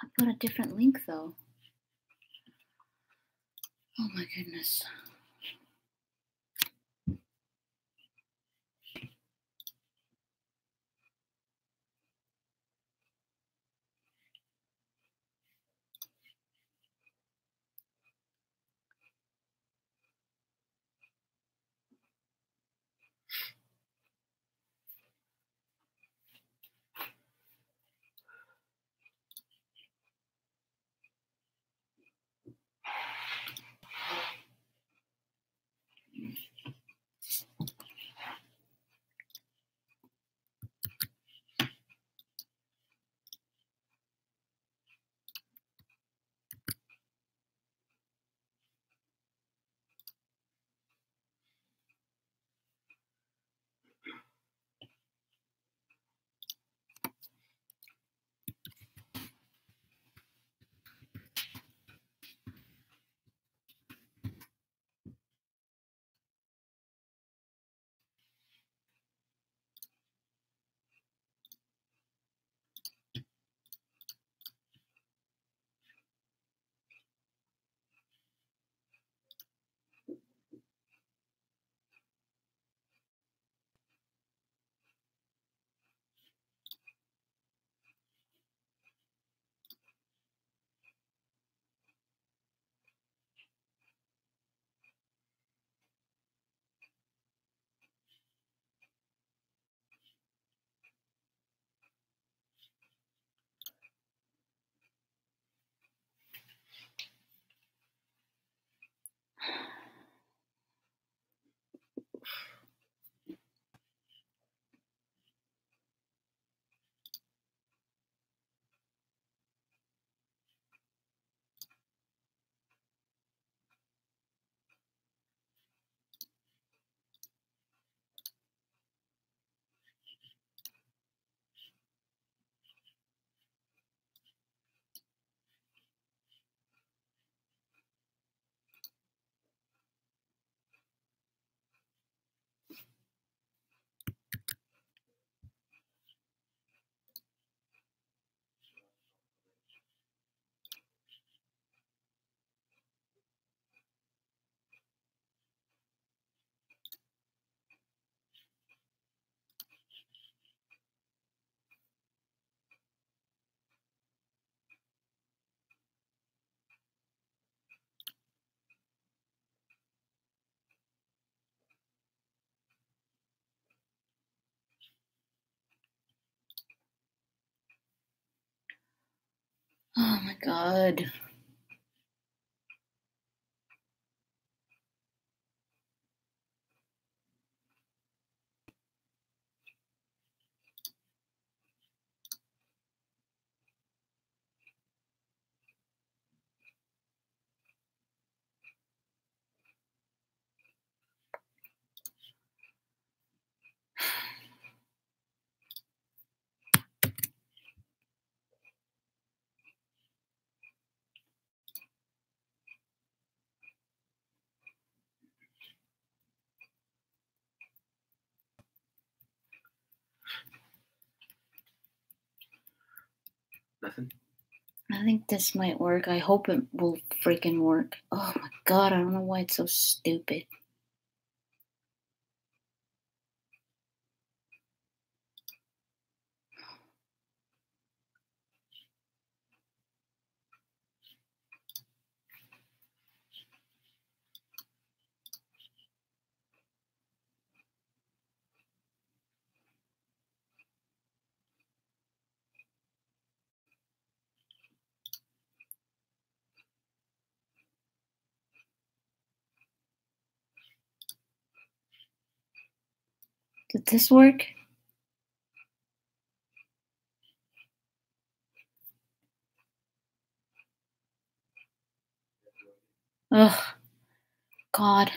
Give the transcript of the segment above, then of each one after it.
I put a different link though. Oh my goodness. Oh my God. Nothing? I think this might work. I hope it will freaking work. Oh my God, I don't know why it's so stupid. Did this work? Ugh. God.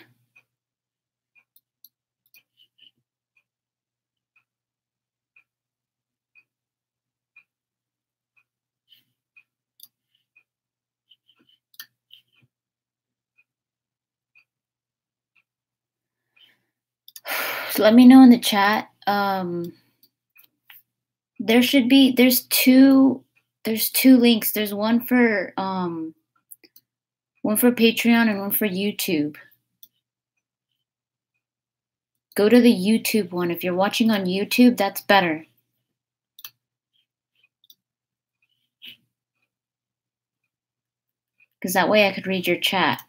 Let me know in the chat. There's two There's 2 links. There's one for Patreon and one for YouTube. Go to the YouTube one. If you're watching on YouTube, that's better. Because that way I could read your chat.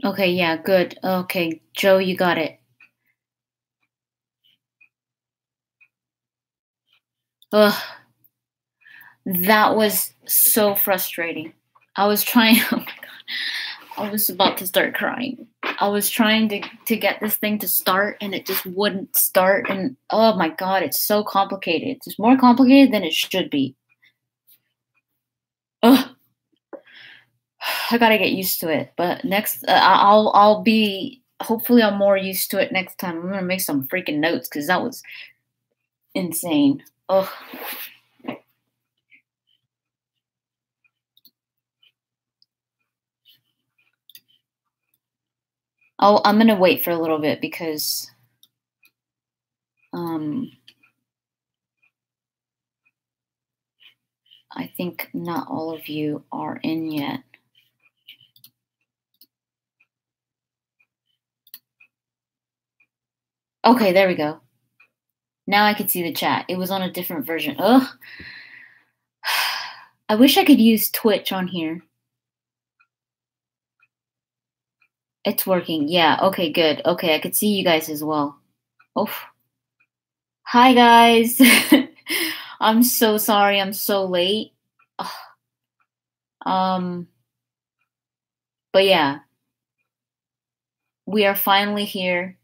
Okay, yeah, good. Okay, Joe, you got it. Ugh. That was so frustrating. I was trying, oh my God, I was about to start crying. I was trying to get this thing to start and it just wouldn't start. And oh my God, it's so complicated. It's more complicated than it should be. Ugh. I gotta get used to it. But next, I'll be, hopefully I'm more used to it next time. I'm gonna make some freaking notes because that was insane. Ugh. I'm gonna wait for a little bit because I think not all of you are in yet. Okay, there we go. Now I can see the chat. It was on a different version. Ugh. I wish I could use Twitch on here. It's working. Yeah, okay, good. Okay, I could see you guys as well. Oh. Hi, guys. I'm so sorry I'm so late. But yeah. We are finally here.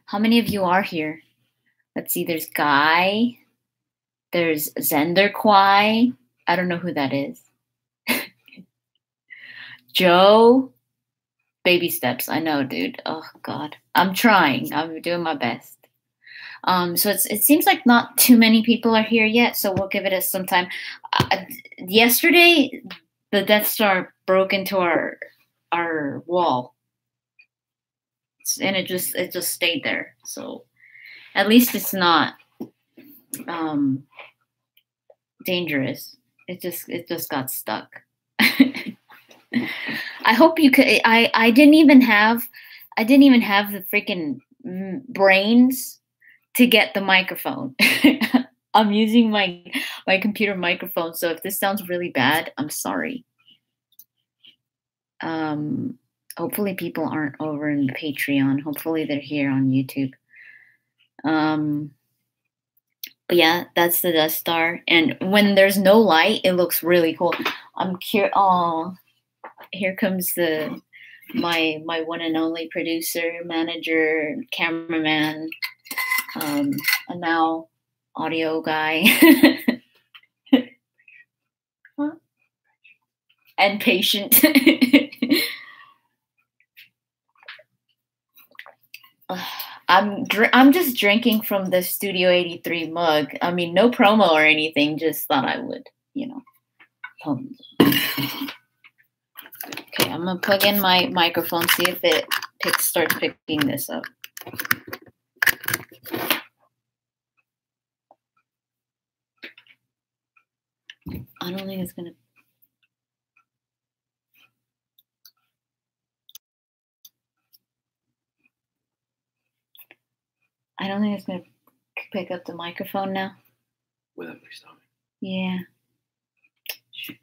How many of you are here? Let's see, there's Guy. There's Zenderquai. I don't know who that is. Joe. Baby steps. I know, dude. Oh God. I'm trying. I'm doing my best. So it seems like not too many people are here yet, so we'll give it some time. Yesterday, the Death Star broke into our wall, and it just stayed there. So at least it's not dangerous. It just got stuck. I hope you could. I didn't even have the freaking brains to get the microphone. I'm using my computer microphone, so if this sounds really bad, I'm sorry. Hopefully people aren't over in Patreon. Hopefully they're here on YouTube. But yeah, that's the Death Star. And when there's no light, it looks really cool. I'm curious. Oh, here comes my one and only producer, manager, cameraman, and now audio guy. And patient. I'm just drinking from the Studio 83 mug. I mean, no promo or anything. Just thought I would, Okay, I'm gonna plug in my microphone. See if it starts picking this up. I don't think it's gonna. I don't think it's gonna pick up the microphone now. Without restarting. Yeah. Shoot.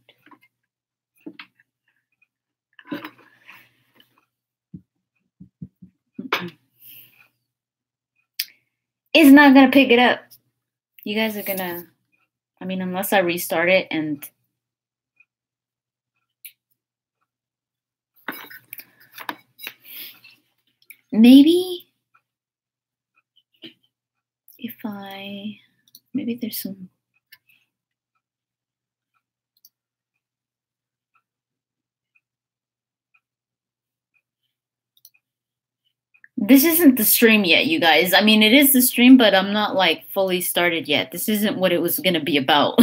It's not gonna pick it up. You guys are gonna. I mean, unless I restart it and. Maybe if maybe there's some. This isn't the stream yet, you guys. I mean, it is the stream, but I'm not like fully started yet. This isn't what it was going to be about.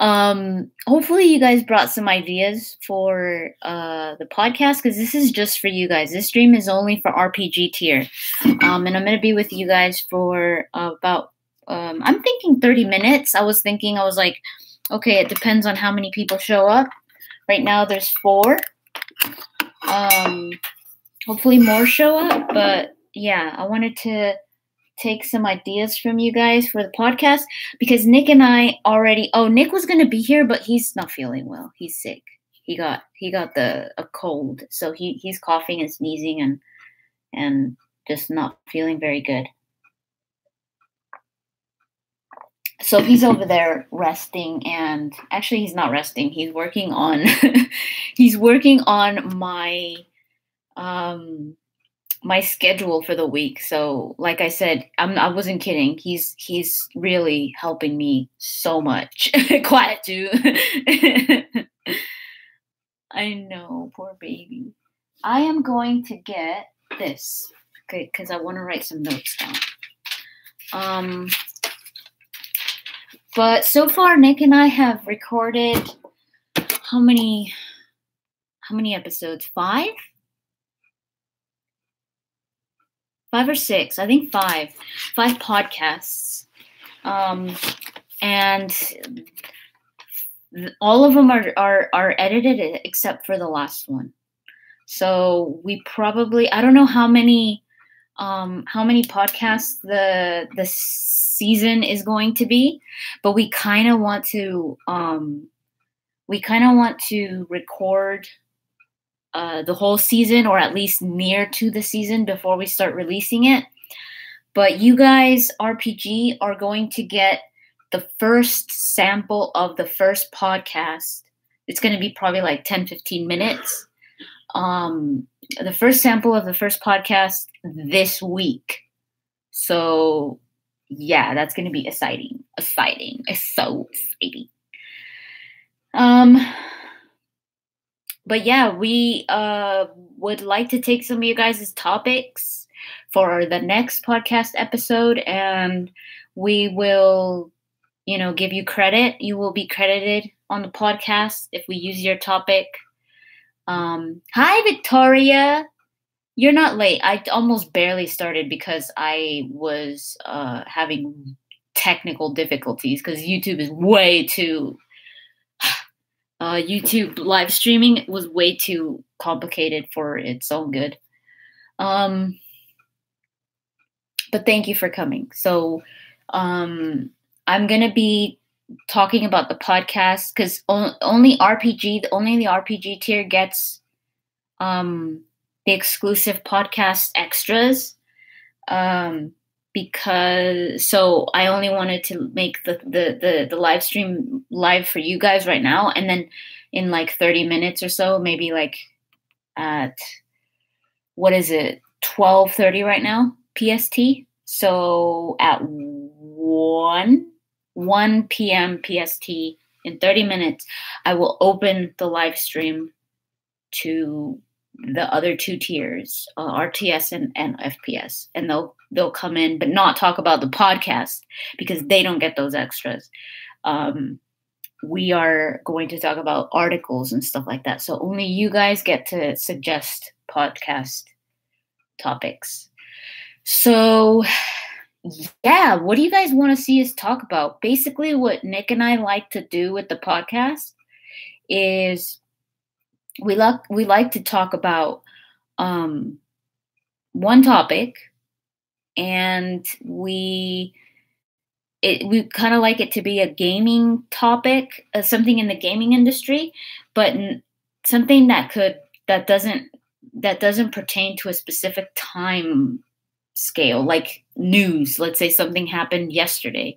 Hopefully you guys brought some ideas for the podcast, because this is just for you guys. This stream is only for RPG tier. And I'm going to be with you guys for about I'm thinking 30 minutes. I was like, okay, it depends on how many people show up. Right now there's 4. Hopefully more show up, but yeah, I wanted to take some ideas from you guys for the podcast, because Nick and I already, Nick was going to be here, but he's not feeling well. He's sick. He got a cold. So he's coughing and sneezing and just not feeling very good. So he's over there resting, and actually he's not resting. He's working on my my schedule for the week. So like I said, I wasn't kidding. He's really helping me so much. Quiet too. I know, poor baby. I am going to get this, okay, because I want to write some notes down. But so far Nick and I have recorded how many episodes? 5? 5 or 6, I think 5 podcasts, and all of them are edited except for the last one. So we probably, I don't know how many podcasts the season is going to be, but we kind of want to record the whole season, or at least near to the season, before we start releasing it. But you guys, RPG, are going to get the first sample of the first podcast. It's going to be probably like 10-15 minutes. The first sample of the first podcast this week. So yeah, that's going to be exciting. It's so exciting. But yeah, we would like to take some of you guys' topics for the next podcast episode, and we will, give you credit. You will be credited on the podcast if we use your topic. Hi, Victoria. You're not late. I almost barely started because I was having technical difficulties, because YouTube is way too... YouTube live streaming was way too complicated for its own good. But thank you for coming. So I'm going to be talking about the podcast, because only the RPG tier gets the exclusive podcast extras. Because I only wanted to make the live stream live for you guys right now, and then in like 30 minutes or so, maybe like at, what is it, 12:30 right now PST. So at 1 p.m. PST, in 30 minutes, I will open the live stream to the other 2 tiers, RTS and FPS, and they'll come in, but not talk about the podcast, because they don't get those extras. We are going to talk about articles and stuff like that. So only you guys get to suggest podcast topics. So yeah, what do you guys want to see us talk about? Basically, what Nick and I like to do with the podcast is we like to talk about one topic, and we kind of like it to be a gaming topic, something in the gaming industry, but something that doesn't pertain to a specific time scale, like news. Let's say something happened yesterday,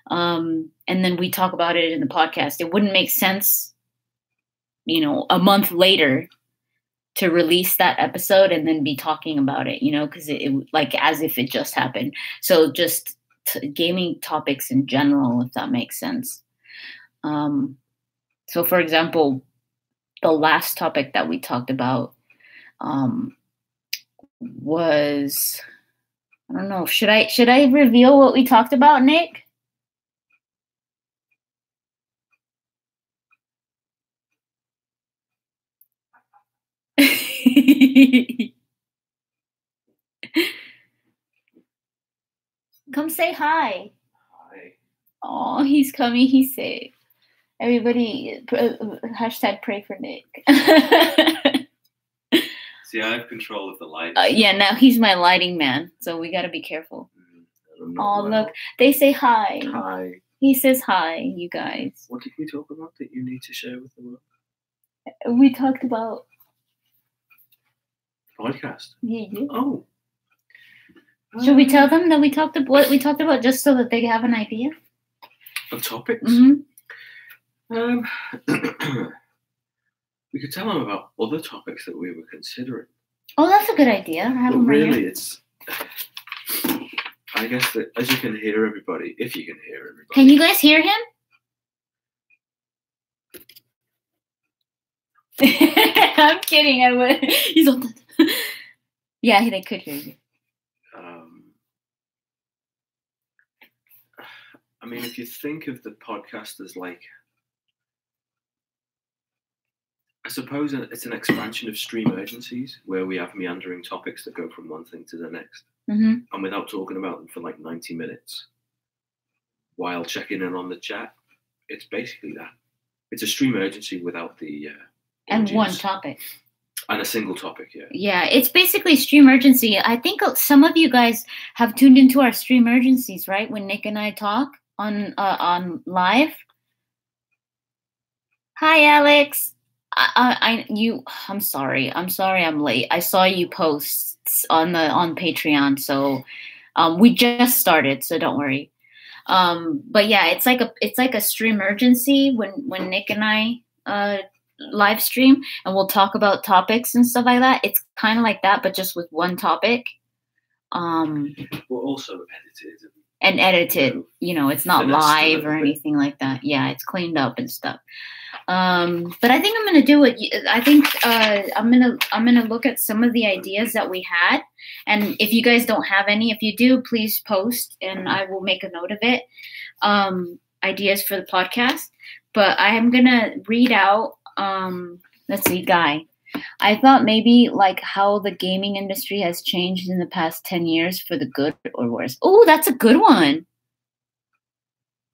and then we talk about it in the podcast. It wouldn't make sense, a month later to release that episode and then be talking about it, because it like as if it just happened. So just gaming topics in general, if that makes sense. So for example, the last topic that we talked about was, I don't know. Should I reveal what we talked about, Nick? Come say hi. Hi. Oh, he's coming. He's safe. Everybody, hashtag pray for Nick. See, I have control of the lights. Yeah, now he's my lighting man, so we got to be careful. Oh, look, they say hi. Hi. He says hi, you guys. What did we talk about that you need to share with the world? We talked about Podcast. Yeah. Oh. Should we tell them that we talked about what we talked about, just so that they have an idea? Of topics? Mm-hmm. We could tell them about other topics that we were considering. Oh, that's a good idea. I have But them right really, here. it's. I guess that as you can hear everybody, if you can hear everybody. Can you guys hear him? I'm kidding. I would. He's on the. Yeah, they could hear you. I mean, if you think of the podcast as like, I suppose it's an expansion of Stream Urgencies, where we have meandering topics that go from one thing to the next, and without talking about them for like 90 minutes, while checking in on the chat. It's basically that. It's a Stream Urgency without the And urges. one topic. And a single topic, yeah. Yeah, it's basically Stream Urgency. I think some of you guys have tuned into our Stream Urgencies, right? When Nick and I talk on live. Hi, Alex. I'm sorry. I'm late. I saw you posts on Patreon, so we just started, so don't worry. But yeah, it's like a Stream Urgency when Nick and I live stream, and we'll talk about topics and stuff like that. It's kind of like that, but just with one topic. We're also edited. It's not live or anything like that. Yeah, it's cleaned up and stuff. But I think I'm gonna do it. I think I'm gonna look at some of the ideas that we had, and if you guys don't have any, if you do, please post, and I will make a note of it. Ideas for the podcast, but I am gonna read out. Let's see, Guy. I thought maybe like how the gaming industry has changed in the past 10 years for the good or worse. Oh, that's a good one.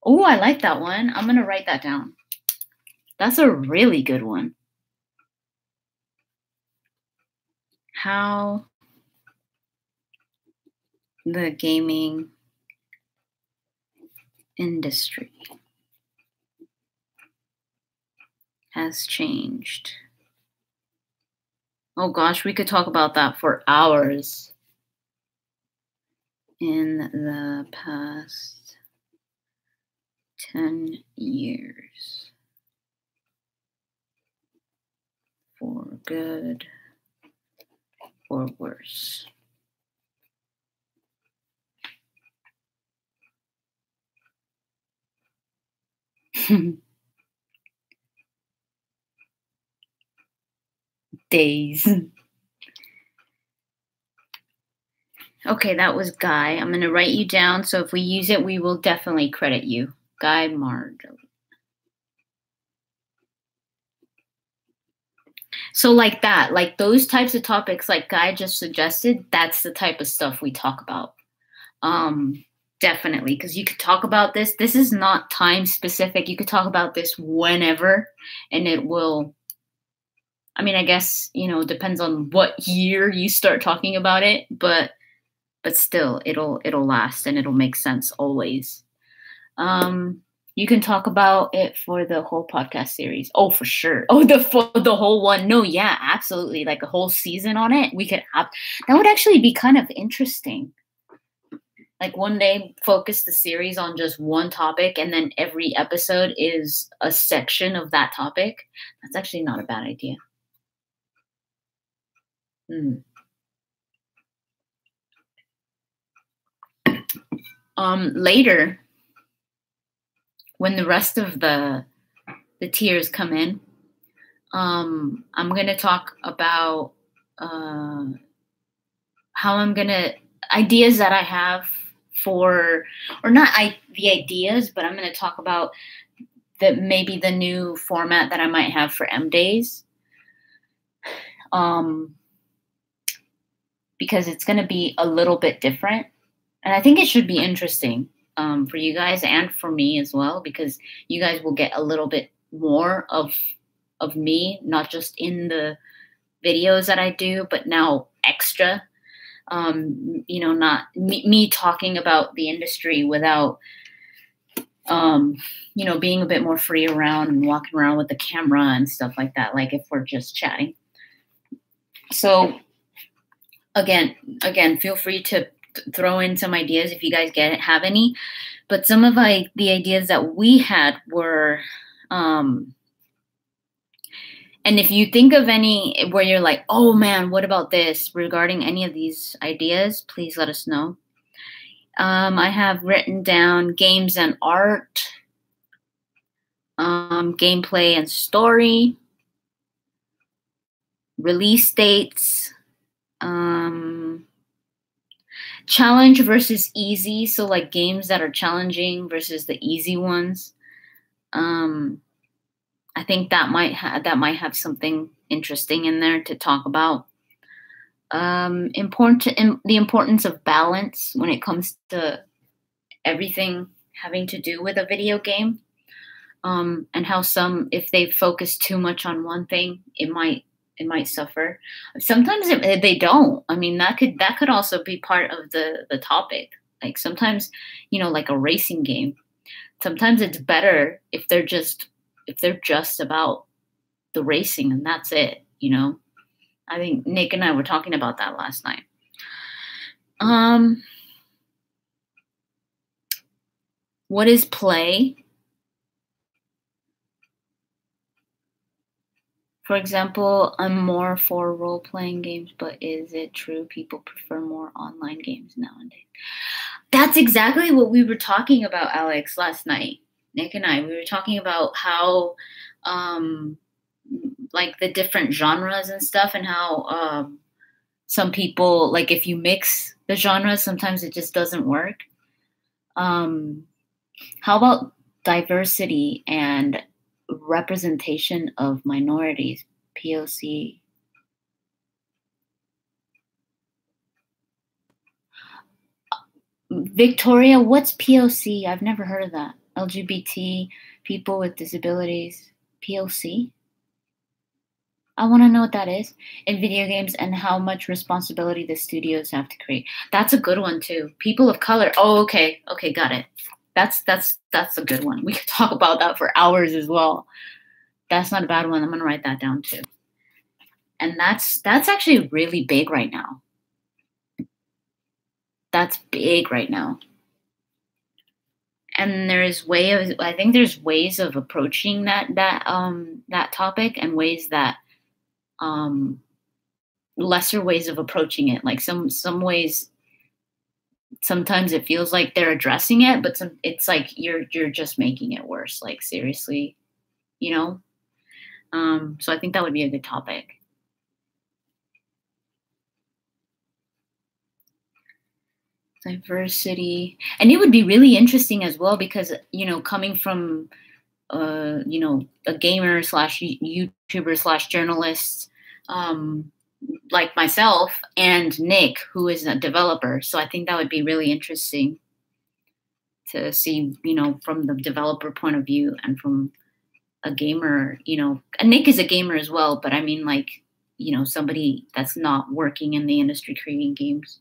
Oh, I like that one. I'm gonna write that down. That's a really good one. How the gaming industry has changed. Oh gosh, we could talk about that for hours. In the past 10 years. For good or worse. Days. Okay, that was Guy. I'm going to write you down, so if we use it, we will definitely credit you. Guy Marjorie. So like that, like those types of topics like Guy just suggested, that's the type of stuff we talk about. Definitely, because you could talk about this. This is not time specific. You could talk about this whenever, and it will, I mean, I guess, depends on what year you start talking about it, but still, it'll last and it'll make sense always. You can talk about it for the whole podcast series. Oh, for sure. Oh, the whole one. No, yeah, absolutely. Like a whole season on it. We could have, that would actually be kind of interesting. Like one day focus the series on just one topic, and then every episode is a section of that topic. That's actually not a bad idea. Later, when the rest of the tiers come in, I'm gonna talk about how I'm gonna ideas that I have for, or not the ideas, but I'm gonna talk about maybe the new format that I might have for M Days. Because it's gonna be a little bit different, and I think it should be interesting for you guys and for me as well, because you guys will get a little bit more of me, not just in the videos that I do, but now extra. Not me talking about the industry without, being a bit more free around and walking around with the camera and stuff like that, like if we're just chatting. So again, feel free to throw in some ideas if you guys have any. But some of the ideas that we had were, and if you think of any where you're like, oh man, what about this regarding any of these ideas, please let us know. I have written down games and art, gameplay and story, release dates, challenge versus easy. So like games that are challenging versus the easy ones. I think that might have something interesting in there to talk about. The importance of balance when it comes to everything having to do with a video game, and how if they focus too much on one thing, it might suffer. Sometimes they don't. I mean, that could also be part of the topic. Like sometimes, like a racing game, sometimes it's better if they're just about the racing and that's it. I think Nick and I were talking about that last night. What is play? For example, I'm more for role-playing games, but is it true people prefer more online games nowadays? That's exactly what we were talking about, Alex, last night. Nick and I, we were talking about how, like the different genres and stuff, and how some people, like if you mix the genres, sometimes it just doesn't work. How about diversity and representation of minorities, POC? Victoria, what's POC? I've never heard of that. LGBT, people with disabilities, POC? I want to know what that is in video games and how much responsibility the studios have to create. That's a good one too. People of color. Oh, okay. Okay, got it. That's a good one. We could talk about that for hours as well. That's not a bad one. I'm going to write that down too. And that's actually really big right now. That's big right now. And I think there's ways of approaching that topic, and ways that lesser ways of approaching it. Like some ways, sometimes it feels like they're addressing it, but it's like you're just making it worse. Like seriously, So I think that would be a good topic. Diversity, and it would be really interesting as well because coming from a gamer / YouTuber / journalist, like myself, and Nick, who is a developer. So I think that would be really interesting to see, from the developer point of view and from a gamer, and Nick is a gamer as well, but I mean like, somebody that's not working in the industry creating games.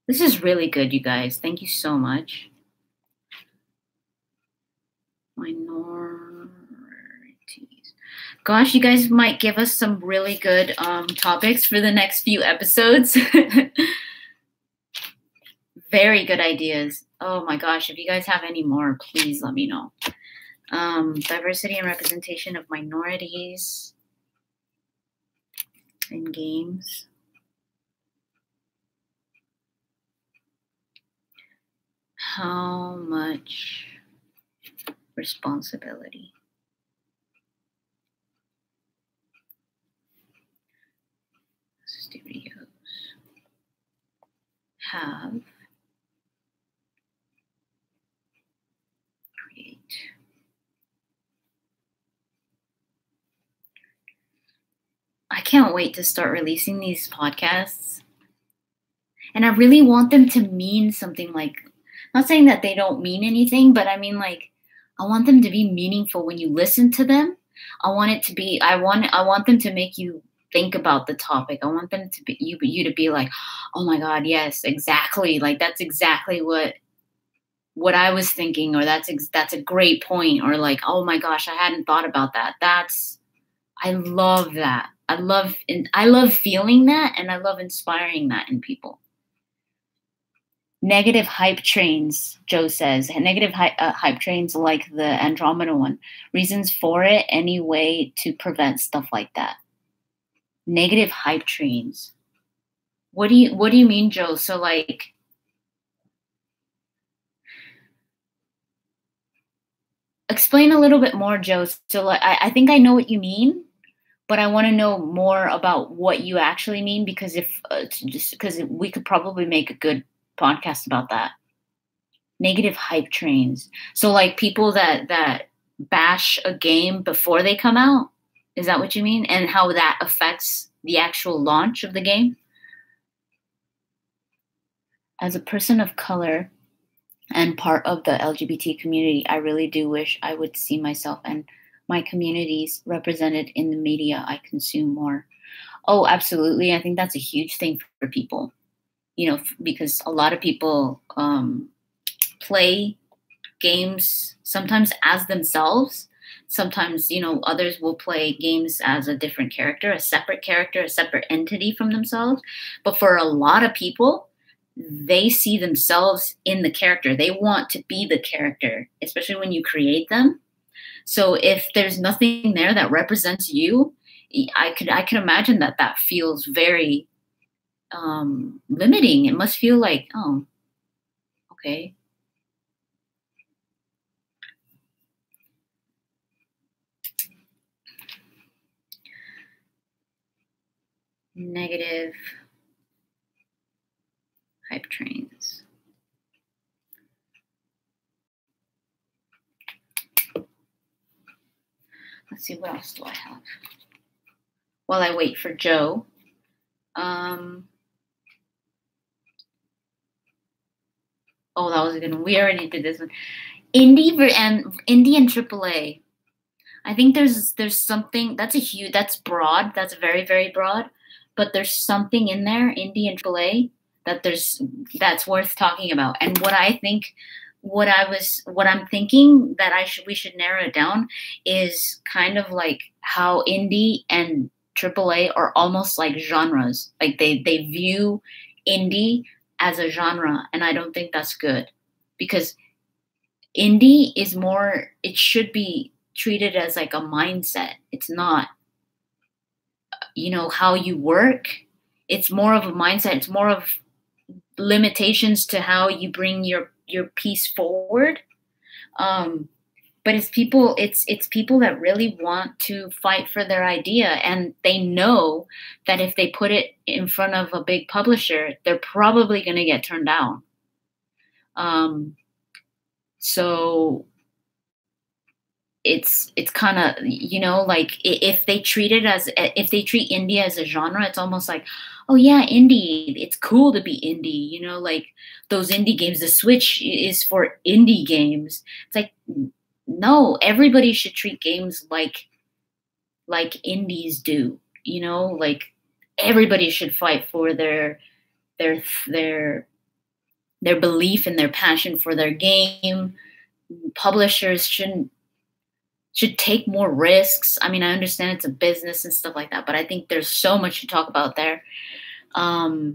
This is really good, you guys. Thank you so much. Minorities. Gosh, you guys might give us some really good topics for the next few episodes. Very good ideas. Oh my gosh, if you guys have any more, please let me know. Diversity and representation of minorities in games. how much responsibility studios have create I can't wait to start releasing these podcasts. And I really want them to mean something, like, not saying that they don't mean anything, but I mean, like, I want them to be meaningful when you listen to them. I want them to make you think about the topic. I want them to be you to be like, oh my God, yes, exactly. Like, that's exactly what I was thinking, or that's a great point, or like, oh my gosh, I hadn't thought about that. I love that. I love feeling that, and I love inspiring that in people. Negative hype trains, Joe says. Negative hype trains like the Andromeda one. Reasons for it, any way to prevent stuff like that. Negative hype trains. What do you mean, Joe? So, like, explain a little bit more, Joe. So, like, I think I know what you mean, but I want to know more about what you actually mean, because because we could probably make a good podcast about that. Negative hype trains. So, like, people that bash a game before they come out. Is that what you mean? And how that affects the actual launch of the game? As a person of color and part of the LGBT community, I really do wish I would see myself and my communities represented in the media I consume more. Oh, absolutely. I think that's a huge thing for people, because a lot of people play games sometimes as themselves. Sometimes, others will play games as a different character, a separate entity from themselves. But for a lot of people, they see themselves in the character. They want to be the character, especially when you create them. So if there's nothing there that represents you, I could imagine that feels very limiting. It must feel like, oh, okay. Negative hype trains. Let's see, what else do I have? While I wait for Joe. Oh, that was a good one. We already did this one. Indie and AAA. I think there's something that's broad. That's very, very broad. But there's something in there, indie and AAA, that's worth talking about. And what I'm thinking that we should narrow it down is kind of like how indie and AAA are almost like genres. Like they view indie as a genre, and I don't think that's good, because indie is more, it should be treated as like a mindset. It's not, how you work. It's more of a mindset. It's more of limitations to how you bring your piece forward. But it's people that really want to fight for their idea, and they know that if they put it in front of a big publisher, they're probably going to get turned down. So it's kind of, like if they treat indie as a genre, it's almost like, oh yeah, indie, it's cool to be indie, like those indie games, the Switch is for indie games. It's like, no, everybody should treat games like indies do, like everybody should fight for their belief and their passion for their game. Publishers should take more risks. I mean, I understand it's a business and stuff like that, but I think there's so much to talk about there. I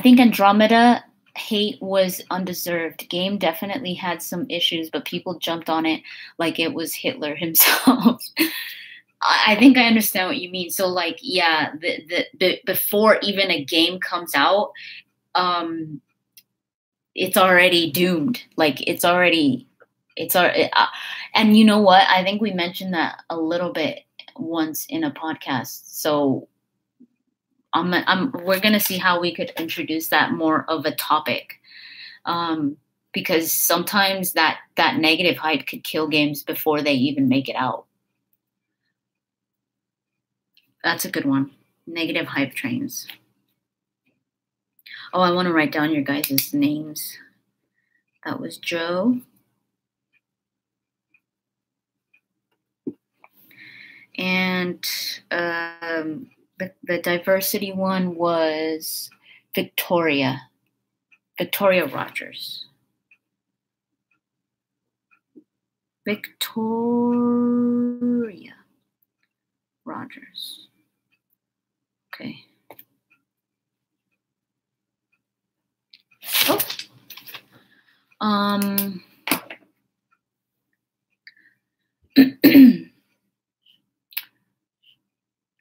think Andromeda hate was undeserved. Game definitely had some issues, but people jumped on it like it was Hitler himself. I think I understand what you mean. So, like, yeah, the before even a game comes out, it's already doomed. Like it's already, and you know what? I think we mentioned that a little bit once in a podcast. So we're gonna see how we could introduce that more of a topic, because sometimes that negative hype could kill games before they even make it out. That's a good one. Negative hype trains. Oh, I want to write down your guys' names. That was Joe. And the diversity one was Victoria Rogers. Victoria Rogers. Okay. Oh.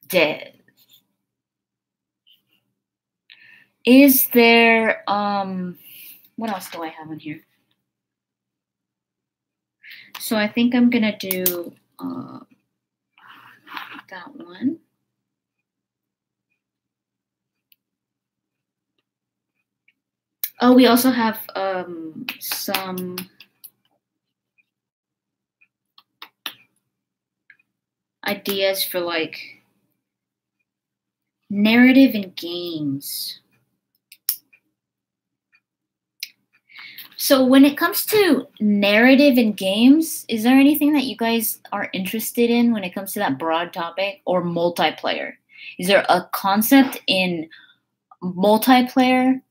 Des. Is there what else do I have on here? So I think I'm gonna do that one. Oh, we also have some ideas for like narrative in games. So when it comes to narrative in games, is there anything that you guys are interested in when it comes to that broad topic, or multiplayer? Is there a concept in multiplayer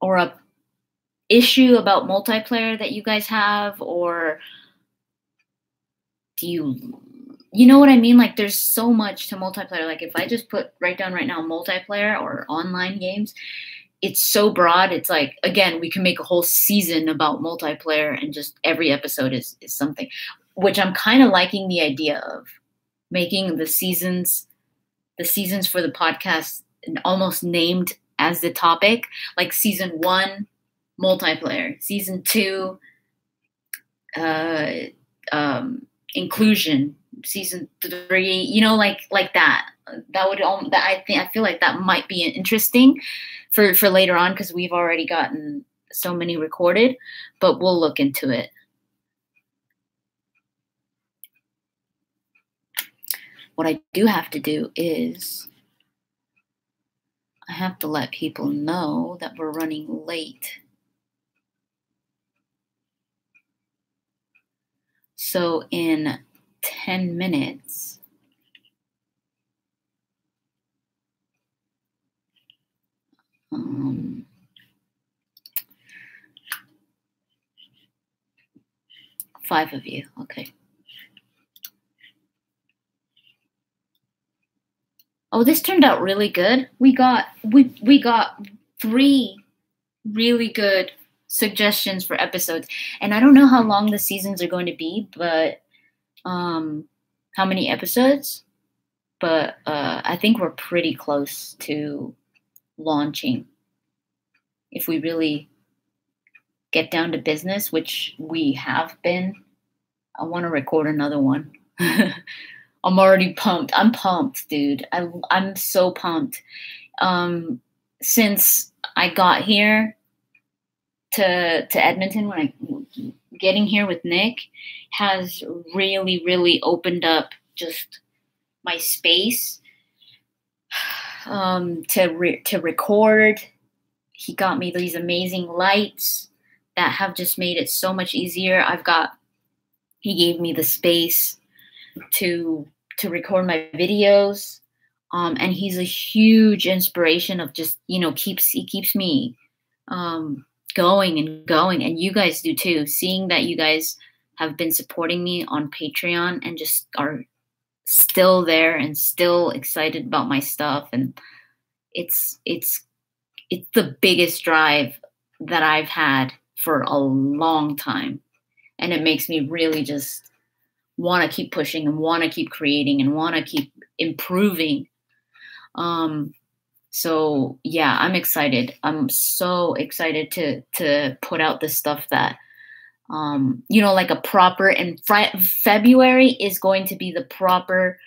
or a issue about multiplayer that you guys have, or do you know what I mean? Like there's so much to multiplayer. Like if I just write down right now multiplayer or online games, it's so broad. It's like, again, we can make a whole season about multiplayer, and just every episode is something, which I'm kind of liking the idea of making the seasons for the podcast almost named as the topic, like season 1 multiplayer, season 2 inclusion, season 3, you know, like that. That would I feel like that might be interesting for later on, because we've already gotten so many recorded, but we'll look into it. What I do have to do is I have to let people know that we're running late. So in 10 minutes, five of you, okay. Oh, this turned out really good. We got 3 really good suggestions for episodes, and I don't know how long the seasons are going to be, but how many episodes, but I think we're pretty close to launching if we really get down to business, which we have been. I want to record another one. I'm already pumped. I'm pumped, dude. I'm so pumped. Since I got here to Edmonton, getting here with Nick has really, really opened up just my space to record. He got me these amazing lights that have just made it so much easier. He gave me the space to record my videos, and he's a huge inspiration of just, you know, he keeps me going and going, and you guys do too. Seeing that you guys have been supporting me on Patreon and just are still there and still excited about my stuff, and it's the biggest drive that I've had for a long time, and it makes me really just want to keep pushing and want to keep creating and want to keep improving. So yeah, I'm excited. I'm so excited to put out the stuff that like a proper, and February is going to be the proper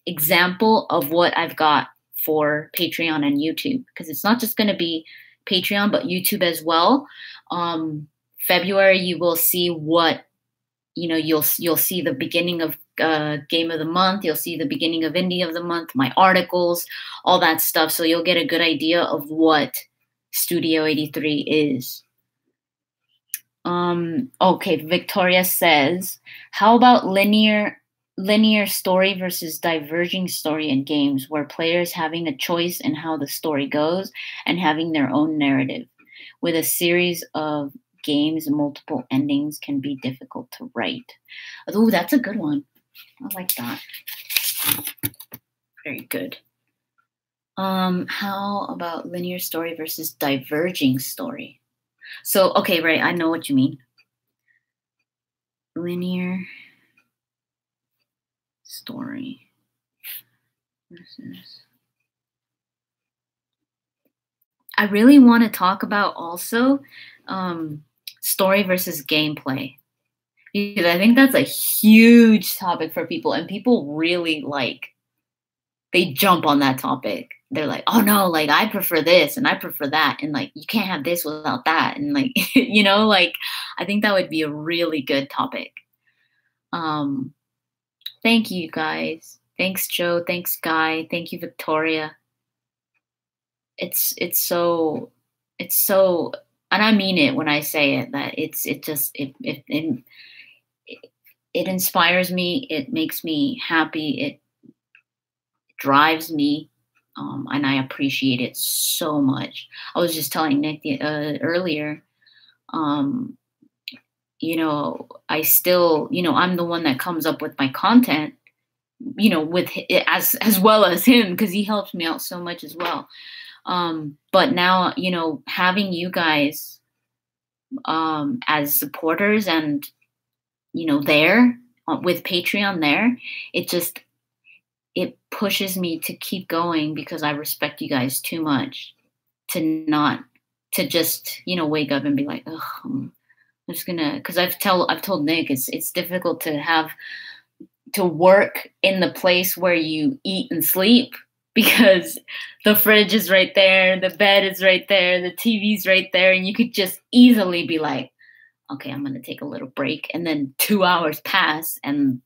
example of what I've got for Patreon and YouTube, because it's not just going to be Patreon but YouTube as well. February you will see what you'll see the beginning of game of the month. You'll see the beginning of indie of the month, my articles, all that stuff. So you'll get a good idea of what Studio 83 is. Okay, Victoria says, how about linear story versus diverging story in games, where players having a choice in how the story goes and having their own narrative? With a series of games, multiple endings can be difficult to write. Oh, that's a good one. I like that. Very good. How about linear story versus diverging story? So, okay, right, I know what you mean. Linear story versus... I really want to talk about also story versus gameplay, because I think that's a huge topic for people, and people really they jump on that topic. They're like, oh no, I prefer this and I prefer that, and you can't have this without that, and I think that would be a really good topic. Thank you guys. Thanks Joe, thanks Guy, thank you Victoria. It's so, and I mean it when I say it, that it inspires me, it makes me happy, it drives me, and I appreciate it so much. I was just telling Nick earlier, I still, I'm the one that comes up with my content, with as well as him, because he helps me out so much as well. But now, having you guys as supporters and, there with Patreon there, it pushes me to keep going, because I respect you guys too much to just, wake up and be like, ugh, I'm just gonna, because I've told Nick it's difficult to work in the place where you eat and sleep, because the fridge is right there, the bed is right there, the TV's right there, and you could just easily be like, okay, I'm going to take a little break, and then 2 hours pass and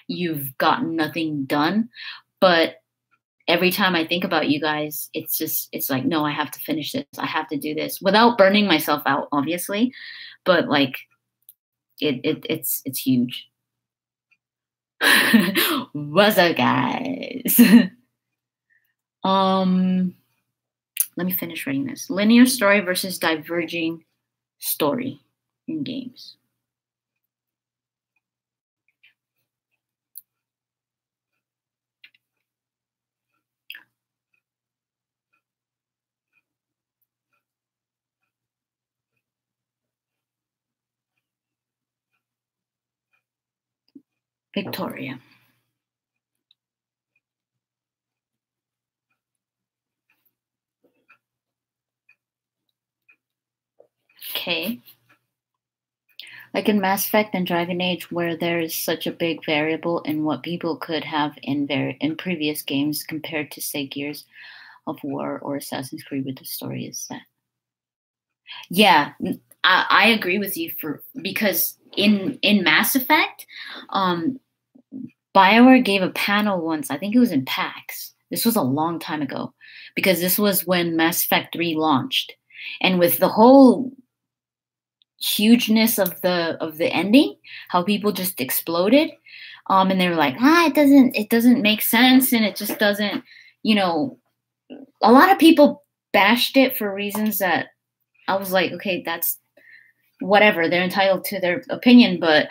you've gotten nothing done. But every time I think about you guys, it's like, no, I have to finish this. I have to do this without burning myself out, obviously. But it's huge. What's up, guys? Let me finish reading this. Linear story versus diverging story in games. Victoria. Okay. Like in Mass Effect and Dragon Age, where there is such a big variable in what people could have in previous games compared to, say, Gears of War or Assassin's Creed, with the story is set. Yeah, I agree with you, because in Mass Effect, BioWare gave a panel once. I think it was in PAX. This was a long time ago, because this was when Mass Effect 3 launched, and with the whole hugeness of the ending, how people just exploded, and they were like, it doesn't make sense, and it just doesn't, a lot of people bashed it for reasons that I was like, okay, that's whatever, they're entitled to their opinion, but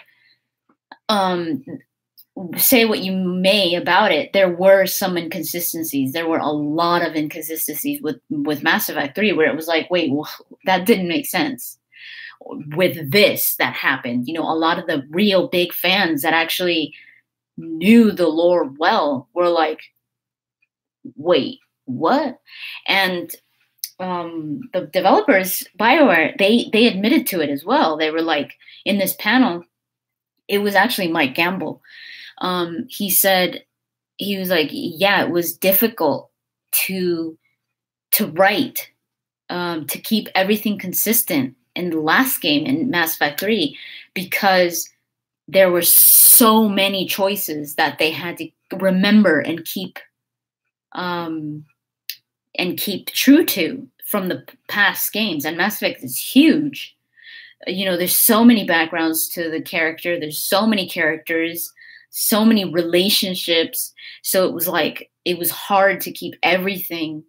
say what you may about it, there were some inconsistencies. There were a lot of inconsistencies with Mass Effect 3, where it was like, wait, well, that didn't make sense. With this that happened, a lot of the real big fans that actually knew the lore well were like, wait, what? And the developers, BioWare, they admitted to it as well. They were like, in this panel, it was actually Mike Gamble. He said, he was like, yeah, it was difficult to write, to keep everything consistent in the last game in Mass Effect 3, because there were so many choices that they had to remember and keep true to from the past games. And Mass Effect is huge. You know, there's so many backgrounds to the character. There's so many characters, so many relationships. So it was like, it was hard to keep everything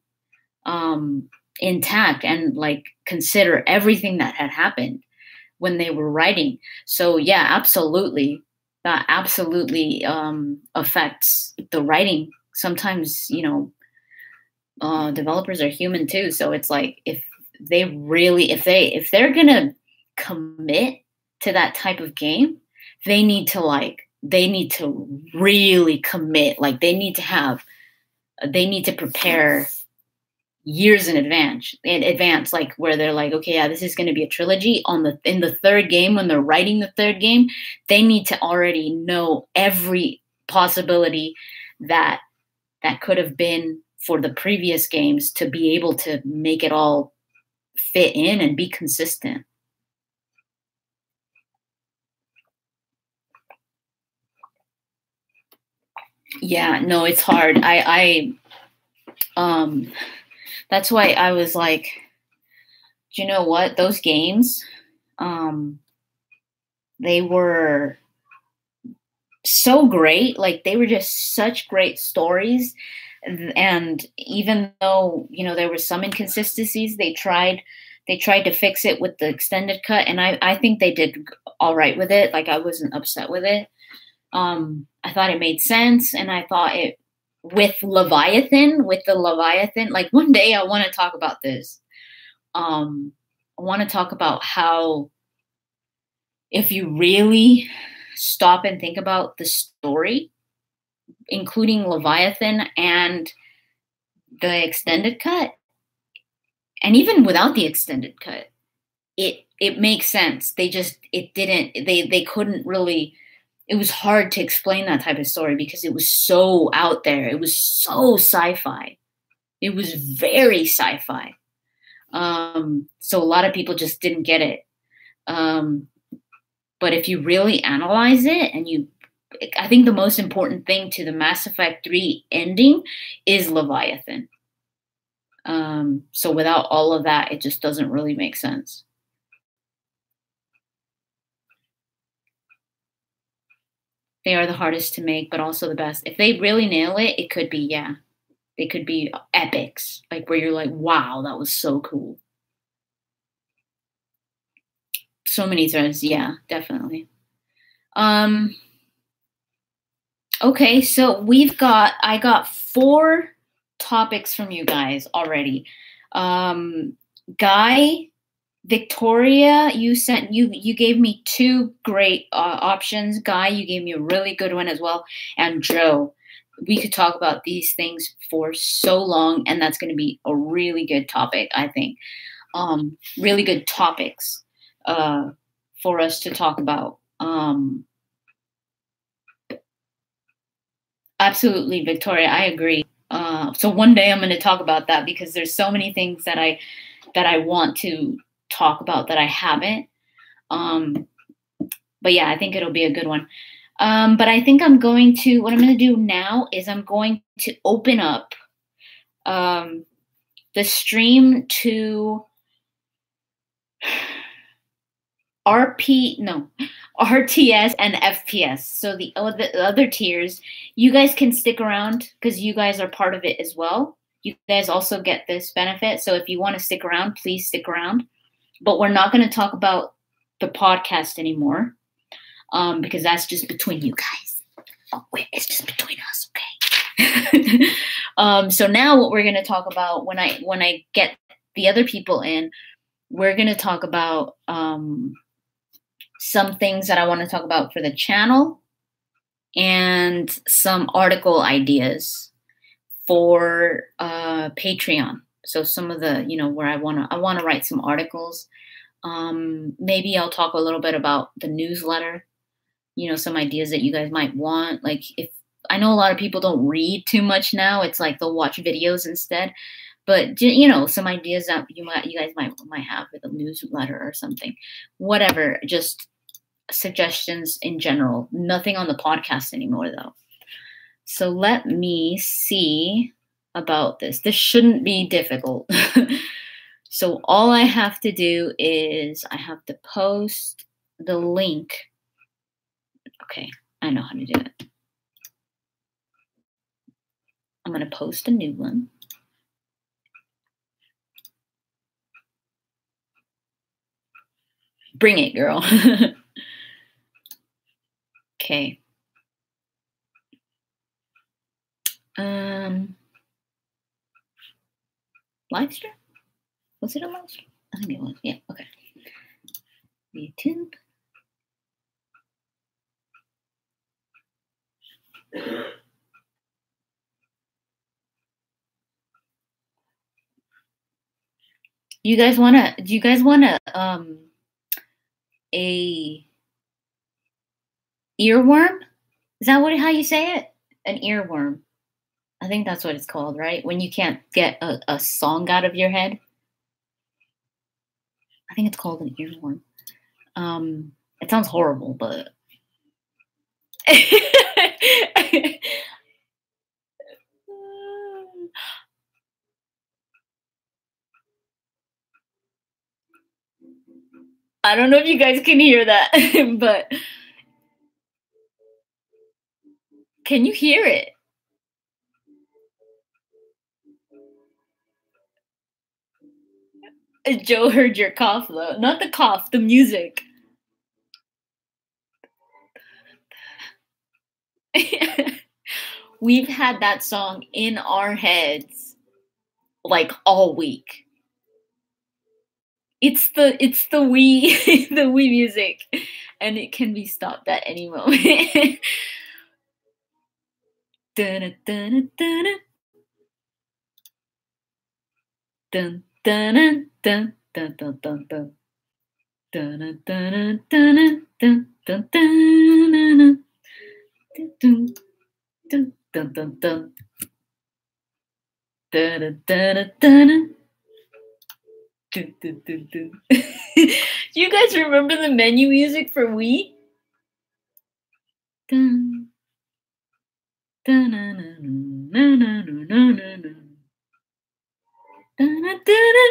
intact and like consider everything that had happened when they were writing. So yeah, absolutely. That absolutely affects the writing. Sometimes, you know, developers are human too. So it's like, if they're gonna commit to that type of game, they need to really commit. Like they need to prepare years in advance, like where they're like, okay, yeah, this is going to be a trilogy. In the third game, when they're writing the third game, they need to already know every possibility that could have been for the previous games, to be able to make it all fit in and be consistent. Yeah, no, it's hard. That's why I was like, do you know what? Those games, they were so great. Like they were just such great stories. And even though, you know, there were some inconsistencies, they tried to fix it with the extended cut. And I think they did all right with it. Like I wasn't upset with it. I thought it made sense. And I thought with the Leviathan, like one day I want to talk about this. I want to talk about how, if you really stop and think about the story, including Leviathan and the extended cut, and even without the extended cut, it makes sense. They couldn't really, it was hard to explain that type of story because it was so out there. It was so sci-fi. It was very sci-fi. So a lot of people just didn't get it. But if you really analyze it, and I think the most important thing to the Mass Effect 3 ending is Leviathan. So without all of that, it just doesn't really make sense. They are the hardest to make, but also the best. If they really nail it, it could be, yeah. They could be epics, like where you're like, wow, that was so cool. So many threads, yeah, definitely. Okay, so I got 4 topics from you guys already. Guy, Victoria, you gave me 2 great options. Guy, you gave me a really good one as well. And Joe, we could talk about these things for so long, and that's going to be a really good topic, I think. Really good topics for us to talk about. Absolutely, Victoria, I agree. So one day I'm going to talk about that, because there's so many things that I want to talk about that I haven't. But yeah, I think it'll be a good one. But I think what I'm going to do now is I'm going to open up the stream to RTS and FPS. So the other tiers, you guys can stick around because you guys are part of it as well. You guys also get this benefit. So if you want to stick around, please stick around. But we're not going to talk about the podcast anymore, because that's just between you guys. Oh, wait, it's just between us, okay? So now what we're going to talk about, when I get the other people in, we're going to talk about some things that I want to talk about for the channel, and some article ideas for Patreon. So some of the, where I wanna write some articles. Maybe I'll talk a little bit about the newsletter. Some ideas that you guys might want. Like, if I know a lot of people don't read too much now, it's like they'll watch videos instead. But some ideas that you guys might have with a newsletter or something, whatever. Just suggestions in general. Nothing on the podcast anymore, though. So let me see about this. This shouldn't be difficult. So all I have to do is I have to post the link. Okay, I know how to do it. I'm going to post a new one. Bring it, girl. Okay. Live stream? Was it a live stream? I think it was. Yeah, okay. YouTube. Do you guys want a earworm? Is that how you say it? An earworm. I think that's what it's called, right? When you can't get a song out of your head. I think it's called an earworm. It sounds horrible, but I don't know if you guys can hear that, but can you hear it? Joe heard your cough, though. Not the cough, the music. We've had that song in our heads like all week. It's the Wii the Wii music, and it can be stopped at any moment. Dun dun dun dun dun dun dun dun dun dun. Dun dun dun dun dun dun dun dun dun dun dun dun. Dun dun dun. Dun, dun, dun, dun. Do you guys remember the menu music for Wii? Dun, dun, dun, dun, dun, dun, dun, dun, dun. Dun, dun, dun,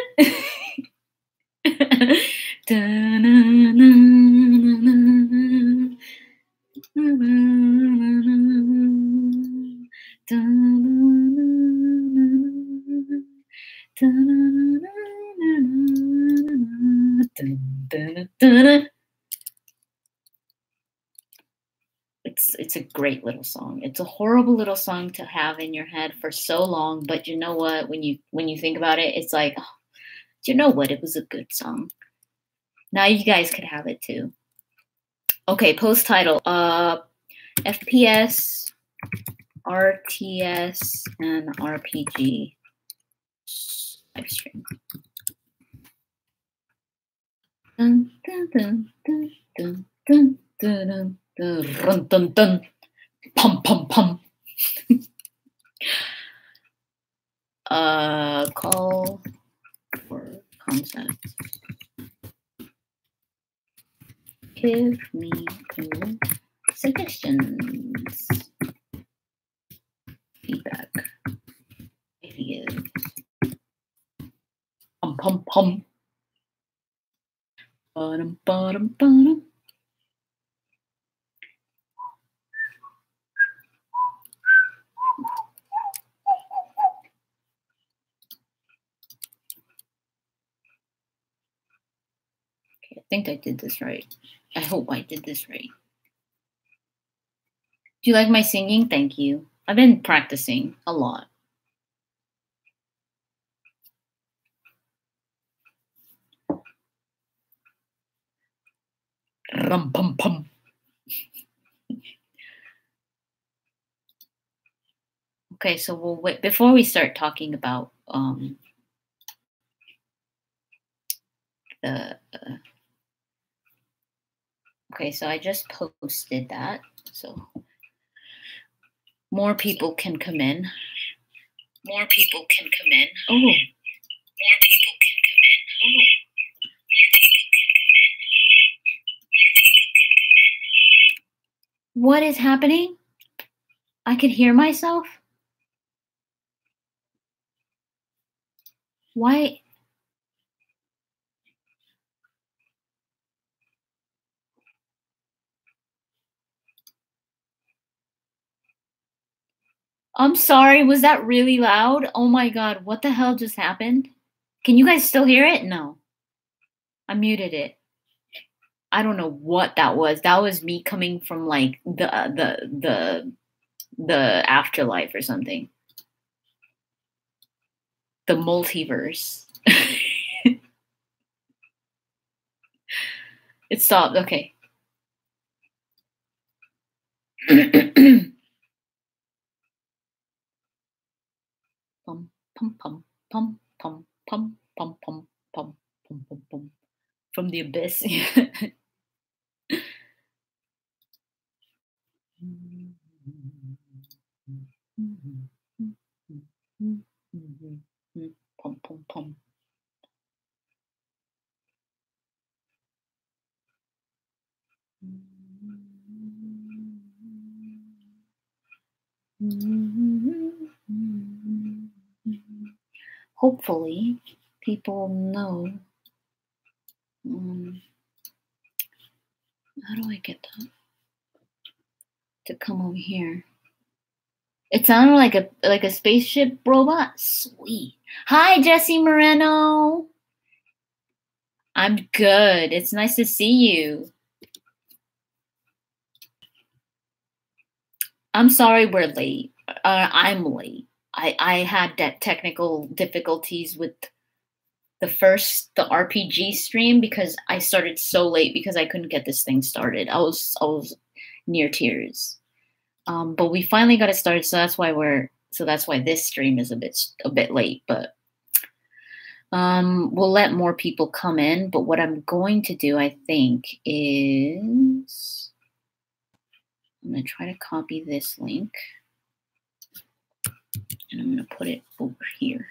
dun, It's a great little song. It's a horrible little song to have in your head for so long, but you know what? When you think about it, it's like, oh, you know what? It was a good song. Now you guys could have it too. Okay, post title. FPS, RTS, and RPG live stream. Dun, dun, dun, dun, dun, dun, dun, dun, dun, dun, dun. Pum pum pum. Call for concept. Give me two suggestions. Feedback. Ideas. Pum pum pum. Bottom bottom bottom. Okay, I think I did this right. I hope I did this right. Do you like my singing? Thank you. I've been practicing a lot. Rum pum pum. Okay, so we'll wait before we start talking about the. Okay, so I just posted that, so more people can come in. More people can come in. Oh. More people can come in. Oh. What is happening? I could hear myself. Why? I'm sorry, was that really loud? Oh my god, what the hell just happened? Can you guys still hear it? No. I muted it. I don't know what that was. That was me coming from like the afterlife or something. The multiverse. It stopped. Okay. Pum pum pum pum pum pum pum pum pum pum pum pum from the abyss. Pum pum pum. Hopefully, people know. How do I get that to come over here? It sounded like a spaceship robot. Sweet. Hi, Jesse Moreno. I'm good. It's nice to see you. I'm sorry we're late. I'm late. I had that technical difficulties with the RPG stream because I started so late because I couldn't get this thing started. I was near tears. But we finally got it started, so that's why this stream is a bit late, but we'll let more people come in. But what I'm going to do, I think, is I'm going to try to copy this link and I'm going to put it over here.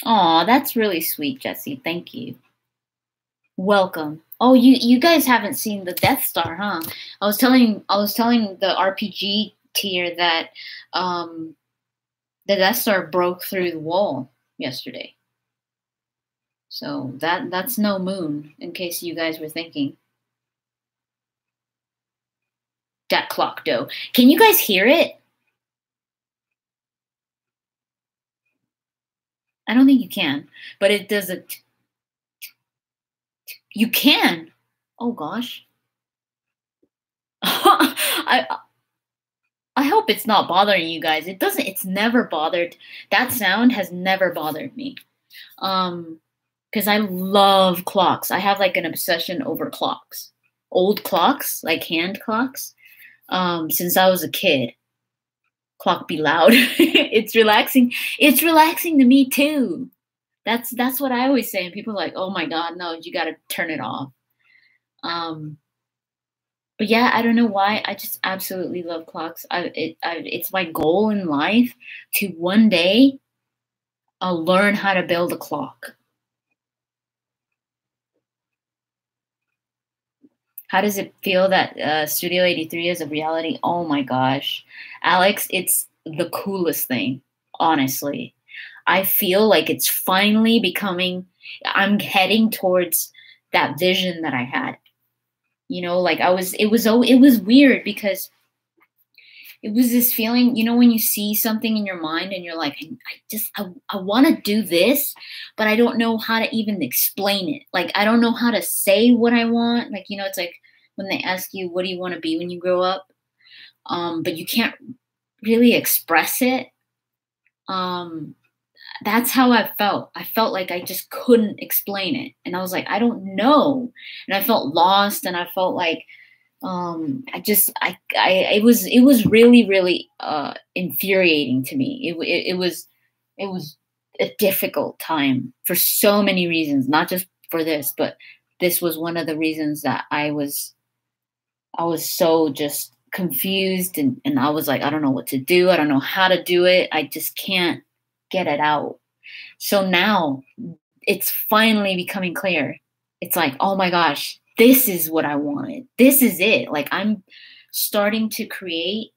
Oh, that's really sweet, Jesse. Thank you. Welcome. Oh, you guys haven't seen the Death Star, huh? I was telling the RPG tier that the Death Star broke through the wall yesterday. So that's no moon, in case you guys were thinking. That clock, though. Can you guys hear it? I don't think you can, but it does it. You can. Oh gosh. I hope it's not bothering you guys. It doesn't. It's never bothered. That sound has never bothered me. Because I love clocks. I have like an obsession over clocks. Old clocks, like hand clocks. Since I was a kid. Clock be loud. It's relaxing. It's relaxing to me too. That's what I always say. And people are like, oh my God, no, you gotta turn it off. But yeah, I don't know why. I just absolutely love clocks. It's my goal in life to one day learn how to build a clock. How does it feel that Studio 83 is a reality? Oh my gosh. Alex, it's the coolest thing, honestly. I feel like it's finally becoming, I'm heading towards that vision that I had. You know, like it was weird because it was this feeling, you know, when you see something in your mind and you're like, I want to do this, but I don't know how to even explain it. Like, I don't know how to say what I want. Like, you know, it's like when they ask you, what do you want to be when you grow up? But you can't really express it. That's how I felt. I felt like I just couldn't explain it. And I was like, I don't know. And I felt lost, and I felt like, it was really, really, infuriating to me. It was a difficult time for so many reasons, not just for this, but this was one of the reasons that I was so just confused, and I was like, I don't know what to do. I don't know how to do it. I just can't get it out. So now it's finally becoming clear. It's like, oh my gosh, this is what I wanted. This is it. Like, I'm starting to create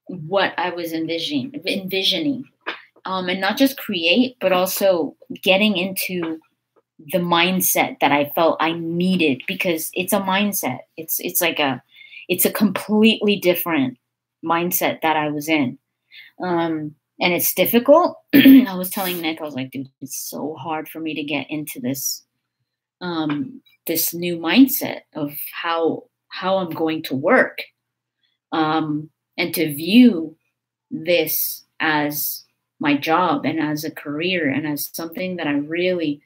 what I was envisioning. And not just create, but also getting into the mindset that I felt I needed, because it's a mindset. It's a completely different mindset that I was in. And it's difficult. I was telling Nick, I was like, dude, it's so hard for me to get into this, this new mindset of how I'm going to work, and to view this as my job and as a career and as something that I really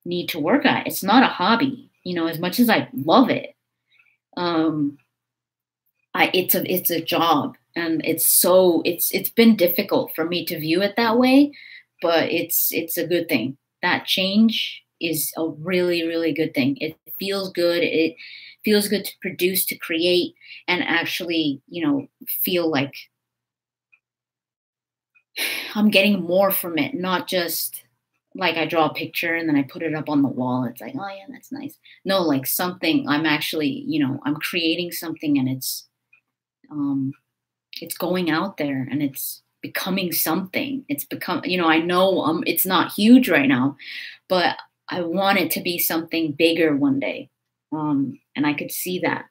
need to work at. It's not a hobby, as much as I love it. It's a job, and it's been difficult for me to view it that way, but it's a good thing. That change is a really, really good thing. It feels good. It feels good to produce, to create, and actually, feel like I'm getting more from it, not just like I draw a picture and then I put it up on the wall. It's like, oh yeah, that's nice. No, like something I'm actually, I'm creating something, and it's going out there, and it's becoming something. It's become, I know it's not huge right now, but I want it to be something bigger one day. And I could see that,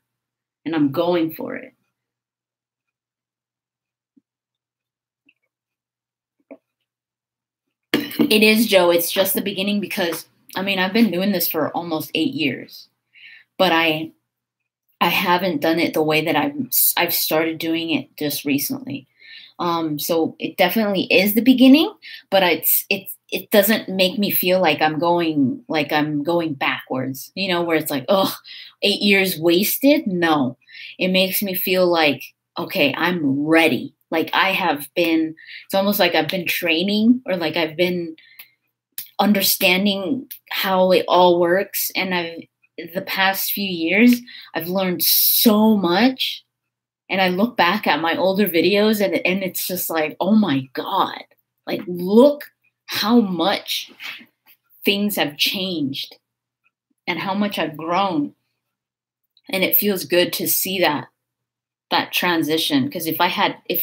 and I'm going for it. It is, Joe. It's just the beginning, because I've been doing this for almost 8 years, but I haven't done it the way that I've started doing it just recently. So it definitely is the beginning, but it doesn't make me feel like I'm going backwards, where it's like, oh, 8 years wasted. No, it makes me feel like, okay, I'm ready. Like it's almost like I've been training, or like I've been understanding how it all works. And the past few years, I've learned so much. And I look back at my older videos, and it's just like, oh my God, like, look how much things have changed and how much I've grown. And it feels good to see that transition. Because if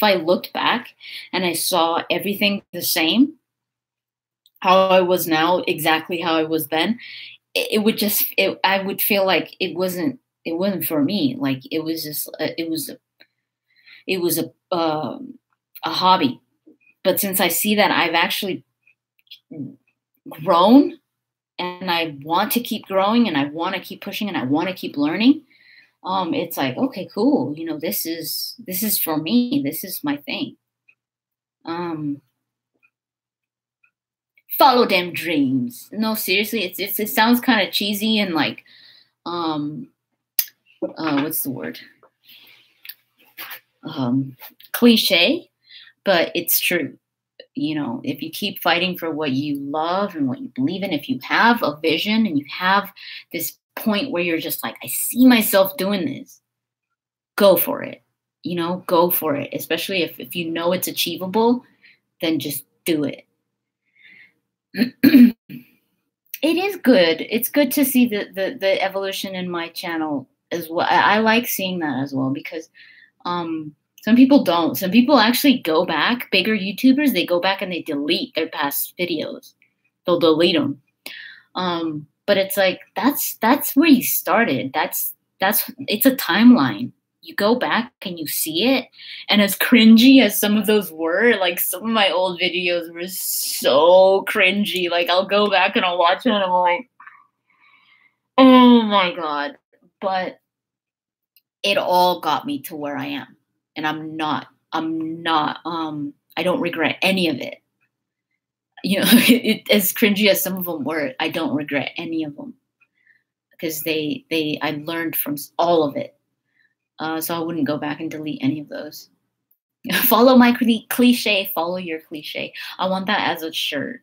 I looked back and I saw everything the same, how I was now, exactly how I was then, I would feel like it wasn't for me. Like, it was just, it was a hobby. But since I see that I've actually grown, and I want to keep growing, and I want to keep pushing, and I want to keep learning, it's like, okay, cool. This is for me. This is my thing. Follow them dreams. No, seriously, it sounds kind of cheesy and like, what's the word? Cliche, but it's true. If you keep fighting for what you love and what you believe in, if you have a vision and you have this point where you're just like, I see myself doing this, go for it. Go for it. Especially if you know it's achievable, then just do it. It is good. It's good to see the evolution in my channel as well. I like seeing that as well, because some people don't. Some people actually go back, bigger YouTubers, they go back and they delete their past videos. They'll delete them. But it's like, that's where you started. It's a timeline. You go back and you see it. And as cringy as some of those were, like, some of my old videos were so cringy. Like, I'll go back and I'll watch it and I'm like, Oh my God. But it all got me to where I am. And I don't regret any of it. As cringy as some of them were, I don't regret any of them because I learned from all of it. So I wouldn't go back and delete any of those. Follow my cliche, follow your cliche. I want that as a shirt.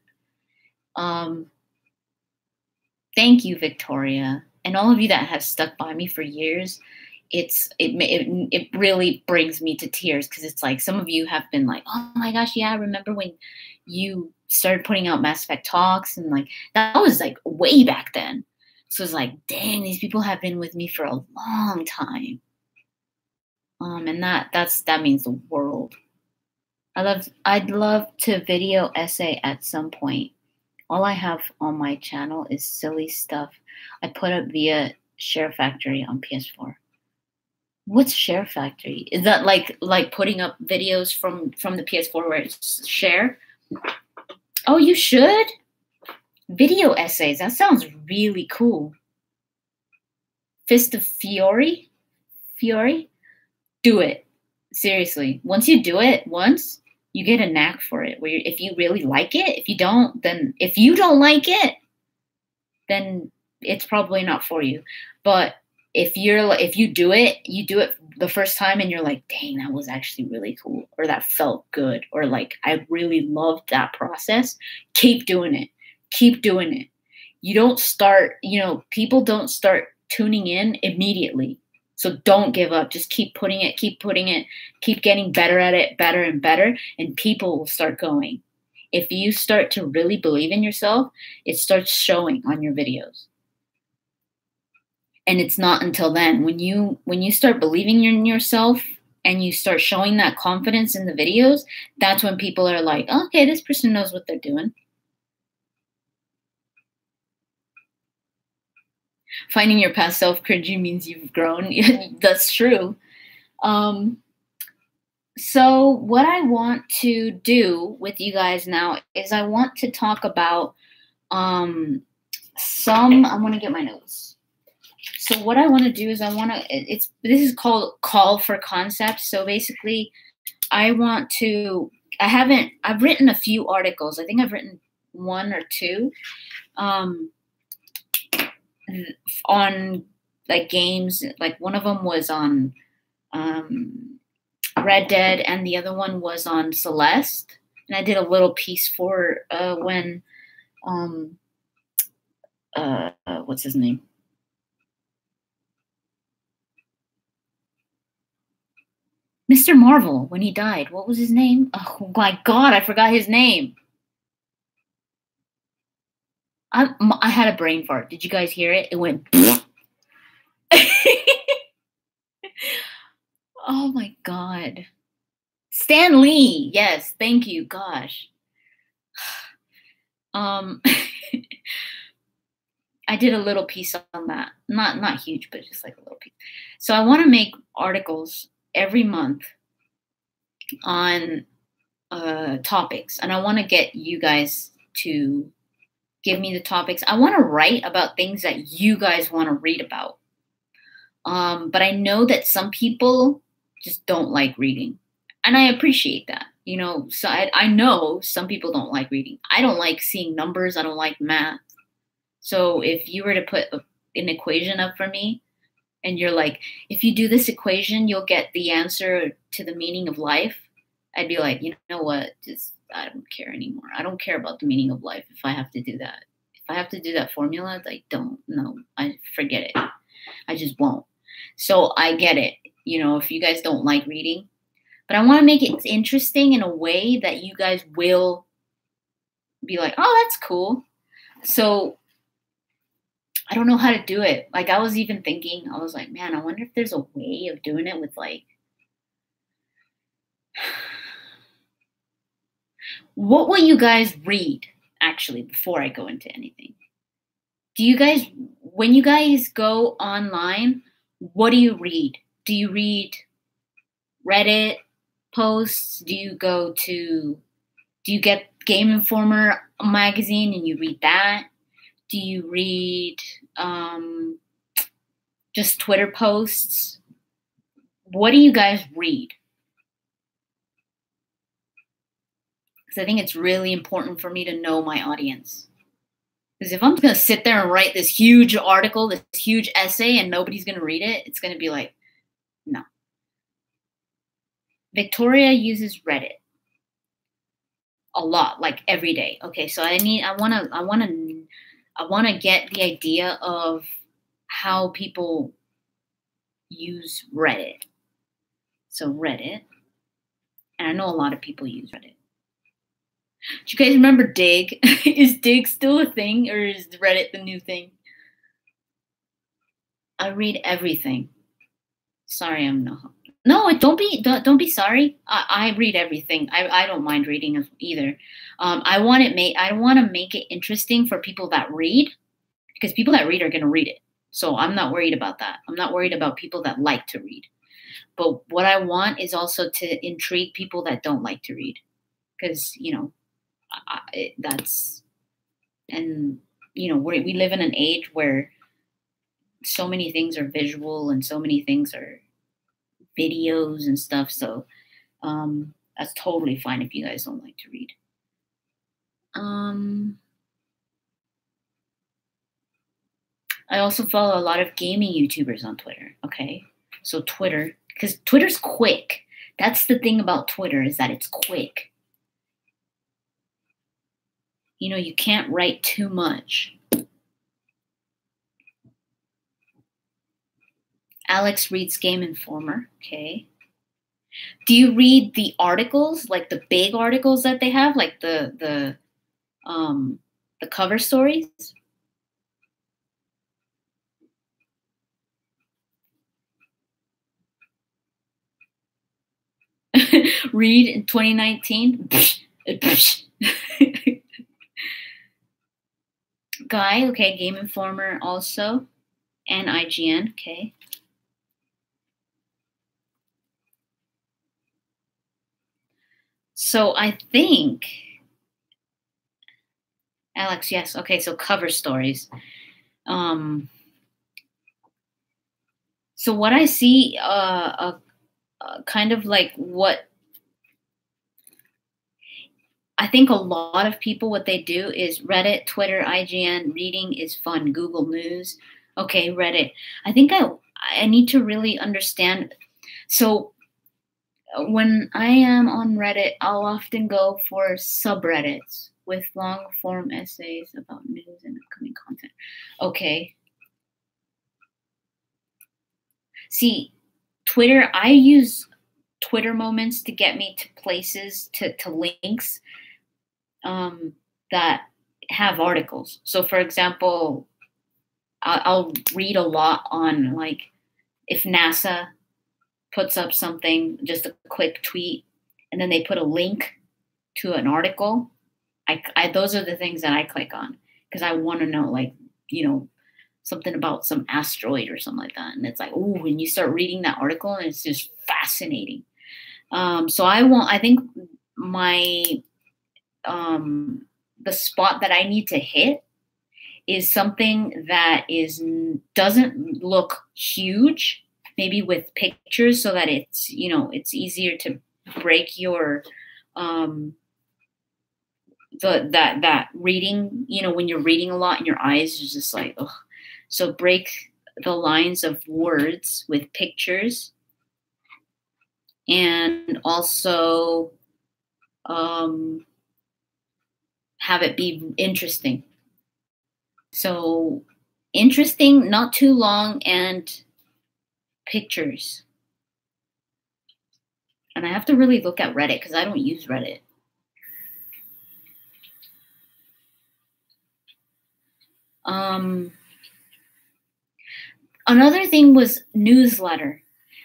Thank you, Victoria, and all of you that have stuck by me for years. It really brings me to tears because it's like some of you have been like, oh my gosh, yeah, I remember when you started putting out Mass Effect talks, and like that was like way back then. So it's like, dang, these people have been with me for a long time. And that means the world. I'd love to video essay at some point. All I have on my channel is silly stuff I put up via Share Factory on PS4. What's Share Factory? Is that like putting up videos from the PS4 where it's share? Oh, you should? Video essays. That sounds really cool. Fist of Fury? Do it. Seriously. Once you do it once, you get a knack for it. Where if you really like it, if you don't like it, then it's probably not for you. But if you do it the first time and you're like, dang, that was actually really cool, or that felt good, or like I really loved that process, keep doing it. Keep doing it. You don't start, people don't start tuning in immediately. So don't give up. Just keep putting it, keep getting better at it, better and better, and people will start going. If you start to really believe in yourself, it starts showing on your videos. And it's not until then, when you start believing in yourself and you start showing that confidence in the videos, that's when people are like, oh, okay, this person knows what they're doing. Finding your past self cringy means you've grown. That's true. So what I want to do with you guys now is I want to talk about I want to get my notes. So what I want to do is this is called Call for Concepts. So basically I've written a few articles. I think I've written one or two on like games. Like one of them was on Red Dead, and the other one was on Celeste. And I did a little piece for when what's his name? Mr. Marvel, when he died. What was his name? Oh my God, I forgot his name. I had a brain fart. Did you guys hear it? It went. Oh my God. Stan Lee. Yes, thank you. Gosh. I did a little piece on that. Not huge, but just like a little piece. So I want to make articles every month on topics, and I want to get you guys to give me the topics. I want to write about things that you guys want to read about. But I know that some people just don't like reading, and I appreciate that. So I know some people don't like reading. I don't like seeing numbers. I don't like math. So if you were to put an equation up for me, and you're like, if you do this equation, you'll get the answer to the meaning of life, I'd be like, you know what? I don't care anymore. I don't care about the meaning of life if I have to do that. If I have to do that formula, I forget it. I just won't. So I get it, if you guys don't like reading, but I want to make it interesting in a way that you guys will be like, oh, that's cool. So I don't know how to do it. Like I was even thinking, I was like, man, I wonder if there's a way of doing it with like, what will you guys read actually before I go into anything? When you guys go online, what do you read? Do you read Reddit posts? Do you get Game Informer magazine and you read that? Do you read just Twitter posts. What do you guys read? Because I think it's really important for me to know my audience. Because if I'm going to sit there and write this huge article, this huge essay, and nobody's going to read it, it's going to be like, no. Victoria uses Reddit a lot, like every day. Okay, so I want to get the idea of how people use Reddit. So Reddit, and I know a lot of people use Reddit. Do you guys remember Dig? Is Dig still a thing, or is Reddit the new thing? I read everything. Sorry, I'm no. No, don't be sorry. I read everything. I don't mind reading either. I want to make it interesting for people that read, because people that read are going to read it. So I'm not worried about that. I'm not worried about people that like to read. But what I want is also to intrigue people that don't like to read, because we live in an age where so many things are visual and so many things are videos and stuff. So that's totally fine if you guys don't like to read. I also follow a lot of gaming YouTubers on Twitter. Okay, so Twitter, because Twitter's quick. That's the thing about Twitter, is that it's quick. You can't write too much. Alex reads Game Informer. Okay. Do you read the articles, like the big articles that they have, like the cover stories? Read in 2019. Guy, okay, Game Informer also, and IGN, okay. So I think, Alex, yes, okay, so cover stories. So what I see, kind of like what I think a lot of people, what they do is Reddit, Twitter, IGN, reading is fun, Google News. Okay, Reddit. I think I need to really understand. So when I am on Reddit, I'll often go for subreddits with long form essays about news and upcoming content. Okay. See, Twitter, I use Twitter moments to get me to places, to links that have articles. So for example, I'll read a lot on, like, if NASA puts up something, just a quick tweet, and then they put a link to an article, those are the things that I click on, because I want to know, like, something about some asteroid or something like that. And it's like, ooh, when you start reading that article, and it's just fascinating. So I think my, the spot that I need to hit is something that doesn't look huge, maybe with pictures, so that it's, it's easier to break your, that reading, when you're reading a lot and your eyes are just like, ugh. So break the lines of words with pictures, and also have it be interesting. So interesting, not too long, and pictures. And I have to really look at Reddit, because I don't use Reddit. Another thing was newsletter.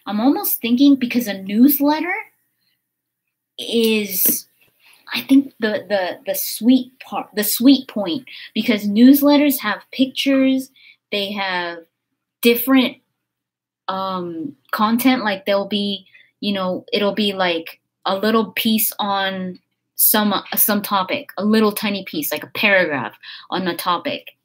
I'm almost thinking, because a newsletter is, I think, the sweet part, the sweet point, because newsletters have pictures, they have different content, like there'll be, it'll be like a little piece on some topic, a little tiny piece, like a paragraph on a topic,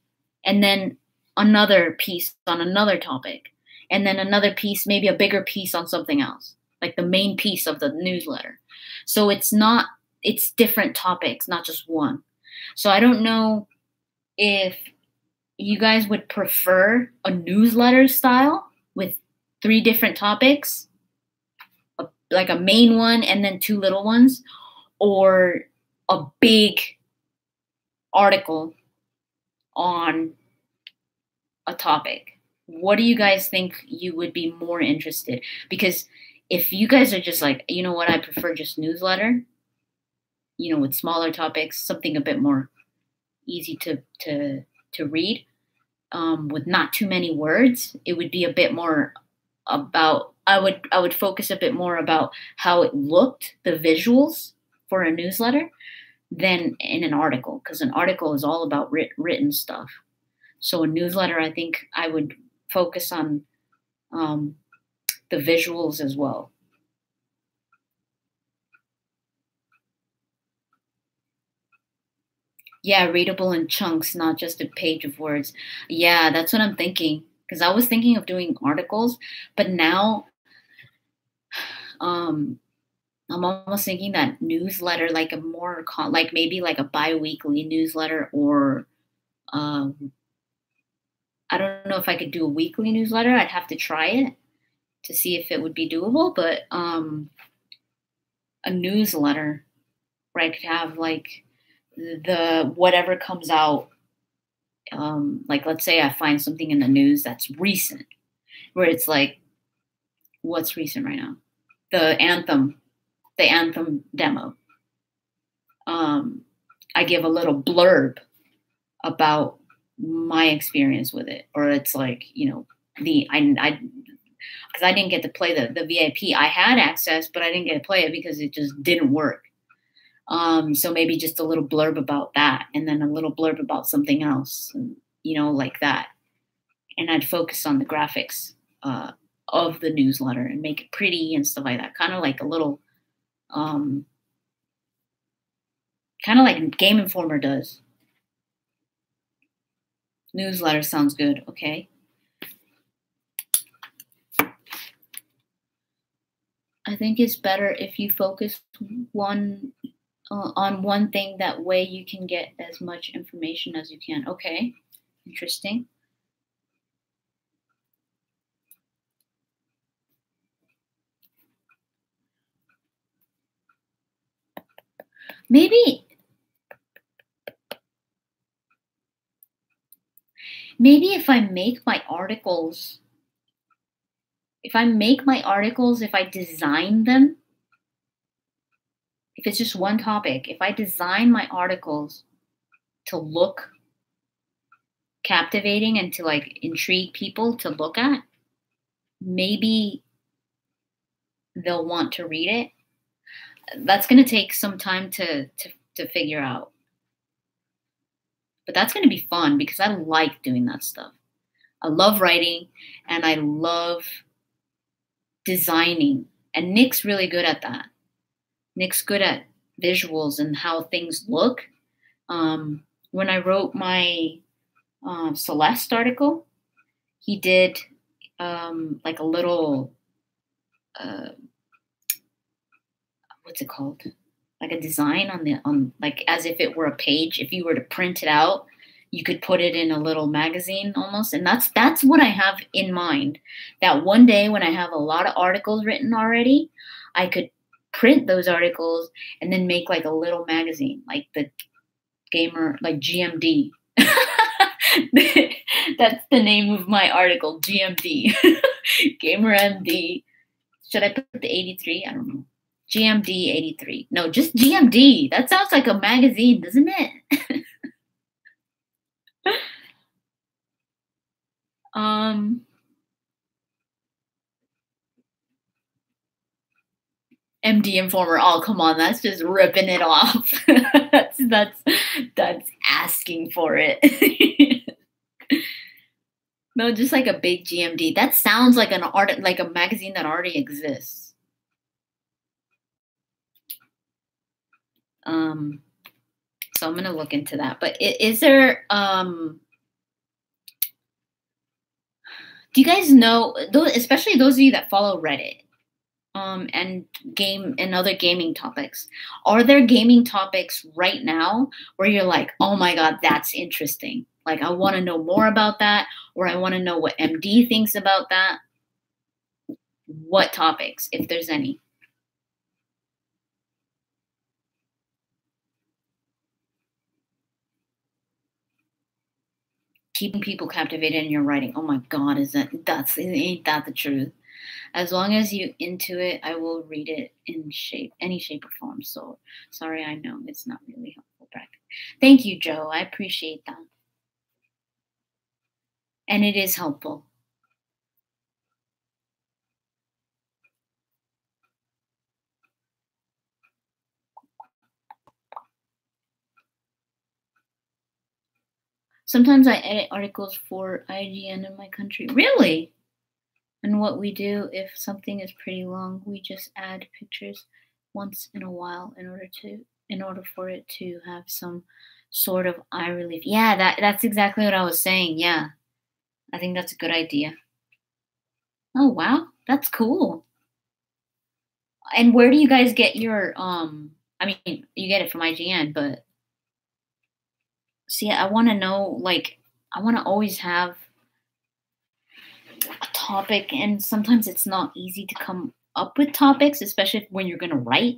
and then another piece on another topic, and then another piece, maybe a bigger piece on something else, like the main piece of the newsletter. So it's different topics, not just one. So I don't know if you guys would prefer a newsletter style with 3 different topics, like a main one and then 2 little ones, or a big article on a topic. What do you guys think you would be more interested? Because if you guys are just like, you know what, I prefer just newsletter, with smaller topics, something a bit more easy to read, with not too many words, it would be a bit more about, I would focus a bit more about how it looked, the visuals for a newsletter, than in an article, because an article is all about written stuff. So a newsletter, I think I would focus on the visuals as well. Yeah, readable in chunks, not just a page of words. Yeah, that's what I'm thinking. Because I was thinking of doing articles, but now I'm almost thinking that newsletter, like a more like maybe like a bi-weekly newsletter, or I don't know if I could do a weekly newsletter. I'd have to try it to see if it would be doable. But a newsletter where I could have like the whatever comes out. Like let's say I find something in the news that's recent, where it's like, what's recent right now? The anthem demo. I give a little blurb about my experience with it, or it's like, I because I didn't get to play the VIP. I had access, but I didn't get to play it because it just didn't work. So maybe just a little blurb about that, and then a little blurb about something else, and, like that. And I'd focus on the graphics of the newsletter and make it pretty and stuff like that. Kind of like a little, kind of like Game Informer does. Newsletter sounds good. Okay. I think it's better if you focus on one thing. That way you can get as much information as you can. Okay. Interesting. Maybe if I make my articles, if I design them, if it's just one topic, if I design my articles to look captivating and to like intrigue people to look at, maybe they'll want to read it. That's going to take some time to figure out. But that's going to be fun because I like doing that stuff. I love writing and I love designing. And Nick's really good at that. Nick's good at visuals and how things look. When I wrote my Celeste article, he did like a little, what's it called? Like a design on like as if it were a page. If you were to print it out, you could put it in a little magazine almost. And that's what I have in mind. That one day when I have a lot of articles written already, I could print those articles and then make like a little magazine, like the Gamer, like GMD. That's the name of my article, GMD. Gamer MD. Should I put the 83? I don't know. GMD 83. No, just GMD. That sounds like a magazine, doesn't it? MD Informer. Oh, come on, that's just ripping it off. that's asking for it. No, just like a big GMD. That sounds like like a magazine that already exists. So I'm gonna look into that. But is there Do you guys know those, especially those of you that follow Reddit, and game and other gaming topics? Are there gaming topics right now where you're like, oh my god, that's interesting? Like, I want to know more about that, or I want to know what MD thinks about that. What topics, if there's any? Keeping people captivated in your writing. Oh my god, ain't that the truth? As long as you into it, I will read it in any shape or form. So sorry, I know it's not really helpful practice. Thank you, Joe. I appreciate that. And it is helpful. Sometimes I edit articles for IGN in my country. Really? And what we do, if something is pretty long, we just add pictures once in a while in order for it to have some sort of eye relief. Yeah, that's exactly what I was saying. Yeah. I think that's a good idea. Oh wow, that's cool. And where do you guys get your I mean, you get it from IGN, but see, I want to know, like, I want to always have a topic, and sometimes it's not easy to come up with topics, especially when you're going to write.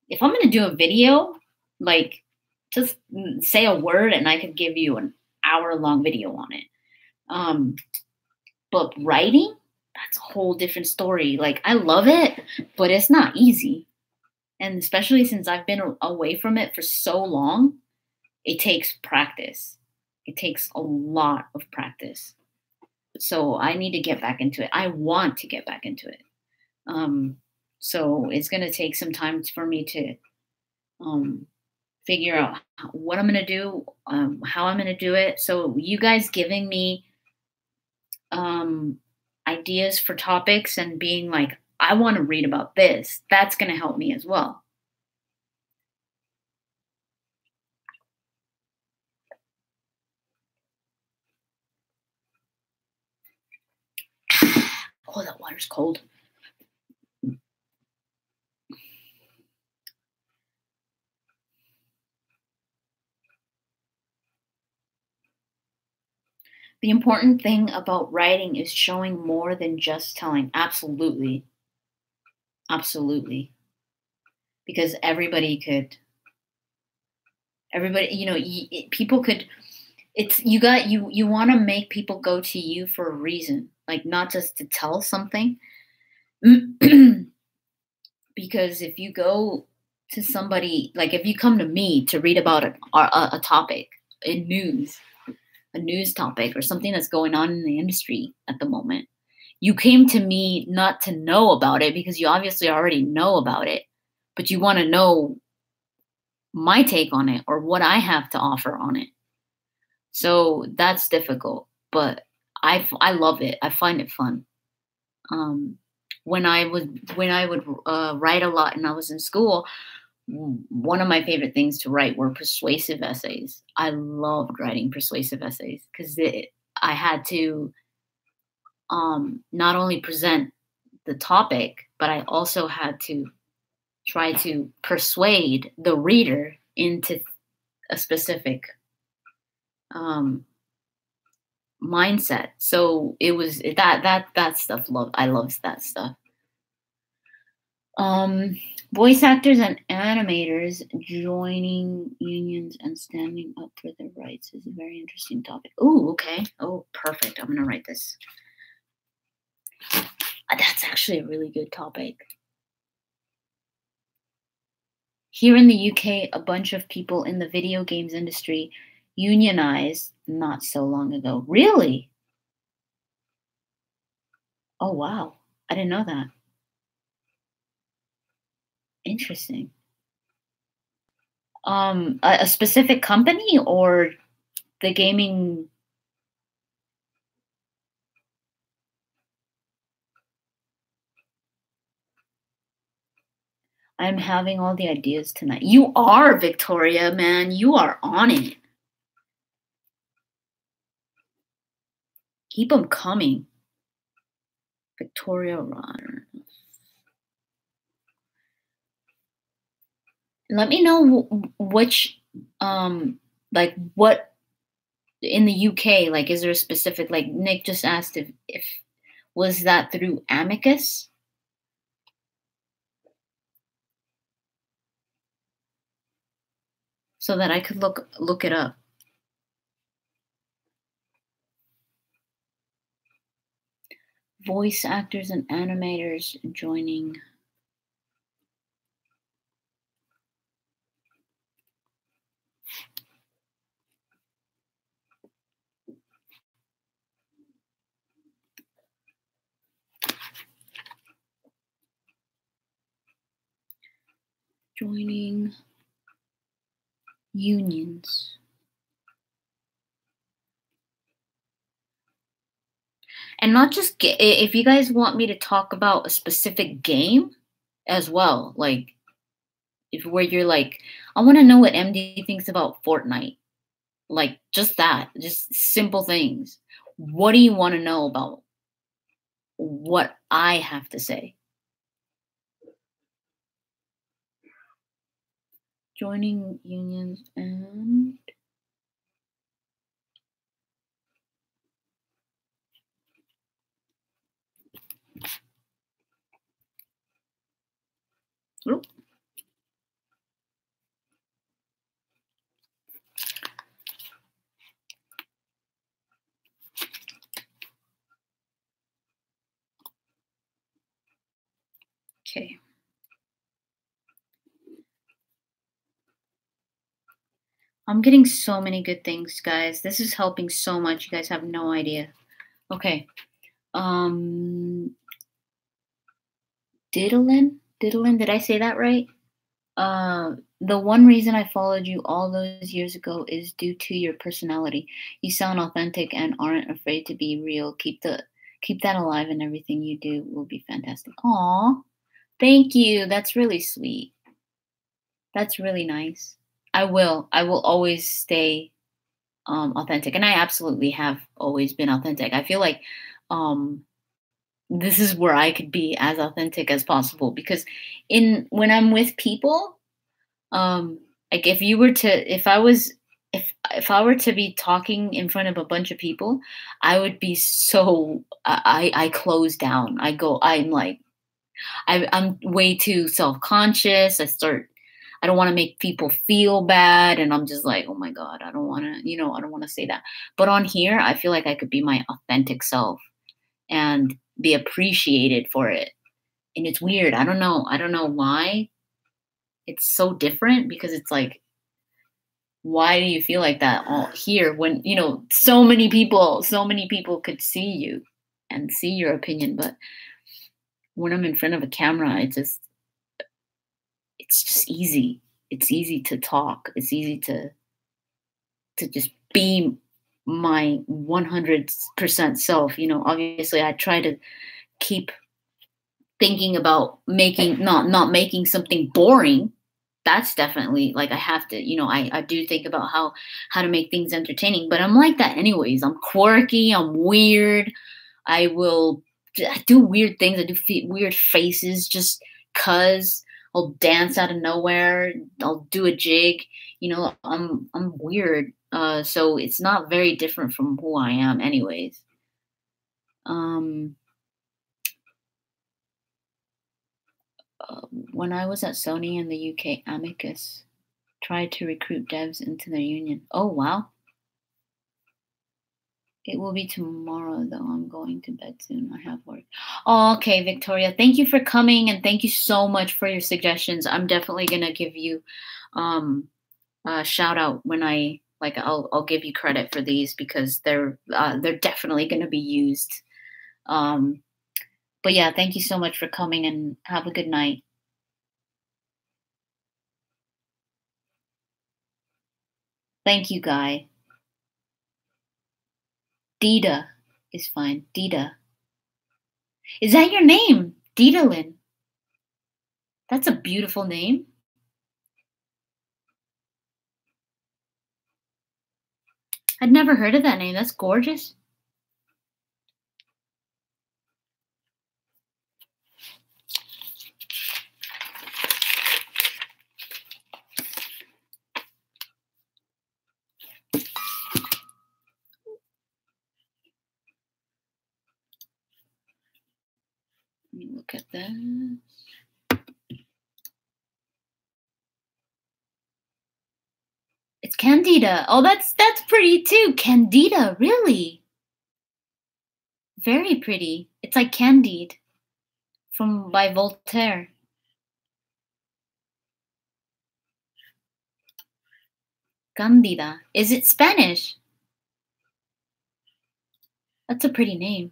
If I'm going to do a video, like, just say a word and I could give you an hour-long video on it. But writing, that's a whole different story. Like, I love it, but it's not easy. And especially since I've been away from it for so long, it takes practice. It takes a lot of practice. So I need to get back into it. I want to get back into it. So it's going to take some time for me to figure out what I'm going to do, how I'm going to do it. So you guys giving me ideas for topics and being like, I want to read about this, that's going to help me as well. Oh, that water's cold. The important thing about writing is showing more than just telling. Absolutely. Absolutely. Because everybody, you know, people could, you want to make people go to you for a reason, like not just to tell something. Because if you go to somebody, like if you come to me to read about a topic in news, a news topic or something that's going on in the industry at the moment, you came to me not to know about it because you obviously already know about it, but you want to know my take on it or what I have to offer on it. So that's difficult, but I love it. I find it fun. When I would write a lot and I was in school, one of my favorite things to write were persuasive essays. I loved writing persuasive essays because I had to not only present the topic, but I also had to try to persuade the reader into a specific mindset. So it was that stuff. I love that stuff. Voice actors and animators joining unions and standing up for their rights is a very interesting topic. Oh, okay. Oh, perfect. I'm gonna write this. That's actually a really good topic. Here in the UK, a bunch of people in the video games industry unionized not so long ago. Really? Oh, wow. I didn't know that. Interesting. A specific company or the gaming? I'm having all the ideas tonight. You are, Victoria, man. You are on it. Keep them coming. Victoria Runner. Let me know which, like what in the UK, like is there a specific, like Nick just asked if was that through Amicus? So that I could look it up. Voice actors and animators joining. Joining unions. And not just if you guys want me to talk about a specific game as well, like if where you're like, I want to know what MD thinks about Fortnite, like just that, just simple things. What do you want to know about what I have to say? Joining unions and Oop. Okay. I'm getting so many good things, guys. This is helping so much. You guys have no idea. Okay. Diddlin? Diddlin, did I say that right? The one reason I followed you all those years ago is due to your personality. You sound authentic and aren't afraid to be real. Keep that alive, and everything you do will be fantastic. Aw, thank you. That's really sweet. That's really nice. I will always stay authentic, and I absolutely have always been authentic. I feel like this is where I could be as authentic as possible, because when I'm with people, like if I were to be talking in front of a bunch of people, I would be so I close down. I'm like I'm way too self-conscious. I don't want to make people feel bad, and I'm just like, oh my god, I don't want to, I don't want to say that. But on here, I feel like I could be my authentic self and be appreciated for it. And it's weird. I don't know why it's so different, because it's like, why do you feel like that all here when, so many people could see you and see your opinion? But when I'm in front of a camera, it's just easy. It's easy to talk. It's easy to just be my 100% self. Obviously I try to keep thinking about not making something boring. That's definitely, like, I have to, I do think about how to make things entertaining, but I'm like that anyways. I'm quirky, I'm weird. I do weird things. I do weird faces just cuz. I'll dance out of nowhere. I'll do a jig. I'm weird. So it's not very different from who I am anyways. When I was at Sony in the UK, Amicus tried to recruit devs into their union. Oh, wow. It will be tomorrow, though. I'm going to bed soon. I have work. Oh, okay, Victoria. Thank you for coming, and thank you so much for your suggestions. I'm definitely gonna give you a shout out when I'll give you credit for these, because they're definitely gonna be used. But yeah, thank you so much for coming, and have a good night. Thank you, Guy. Dita is fine. Dita. Is that your name? Dita Lynn. That's a beautiful name. I'd never heard of that name. That's gorgeous. this. It's Candida. Oh, that's pretty too. Candida, really? Very pretty. It's like Candide by Voltaire. Candida. Is it Spanish? That's a pretty name.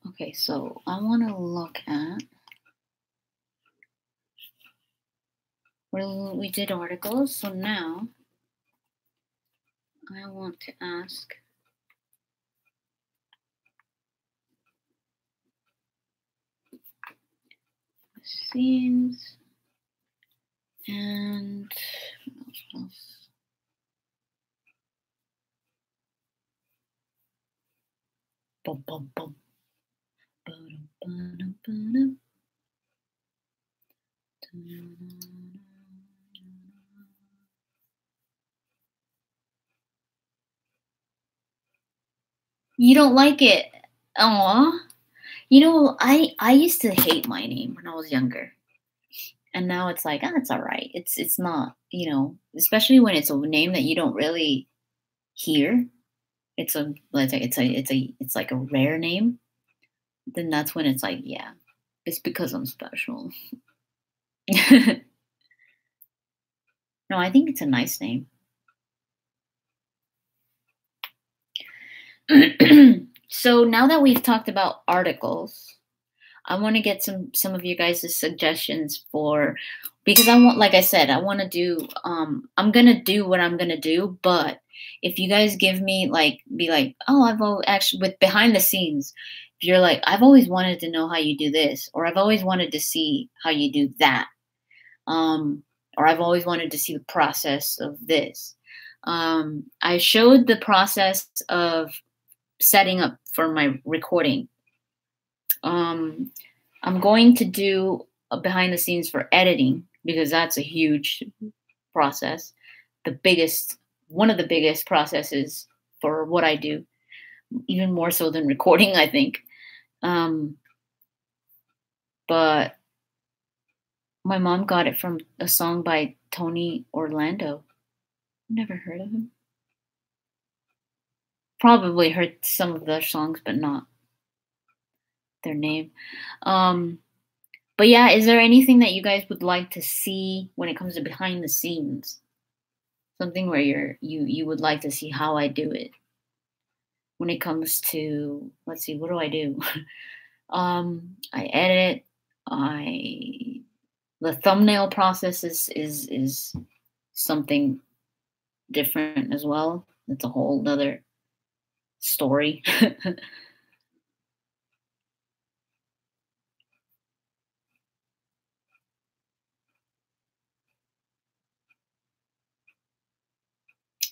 Okay, so I want to look at we did articles, so now I want to ask scenes and what else? Bum, bum, bum. You don't like it? Aw. You know, I used to hate my name when I was younger. And now it's like, it's all right. It's not, you know, especially when it's a name that you don't really hear. It's like a rare name. Then that's when it's like, yeah, it's because I'm special. No, I think it's a nice name. So now that we've talked about articles, I want to get some of you guys' suggestions because I want, like I said, I want to do, I'm going to do what I'm going to do, but if you guys give me be like, oh, actually with behind the scenes, if you're like, I've always wanted to know how you do this, or I've always wanted to see how you do that. Or I've always wanted to see the process of this. I showed the process of setting up for my recording. I'm going to do a behind the scenes for editing because that's a huge process. One of the biggest processes for what I do, even more so than recording, I think. But my mom got it from a song by Tony Orlando. Never heard of him. Probably heard some of their songs, but not their name. But yeah, is there anything that you guys would like to see when it comes to behind the scenes? Something where you would like to see how I do it. When it comes to, let's see, what do I do? I edit. The thumbnail process is something different as well. It's a whole other story.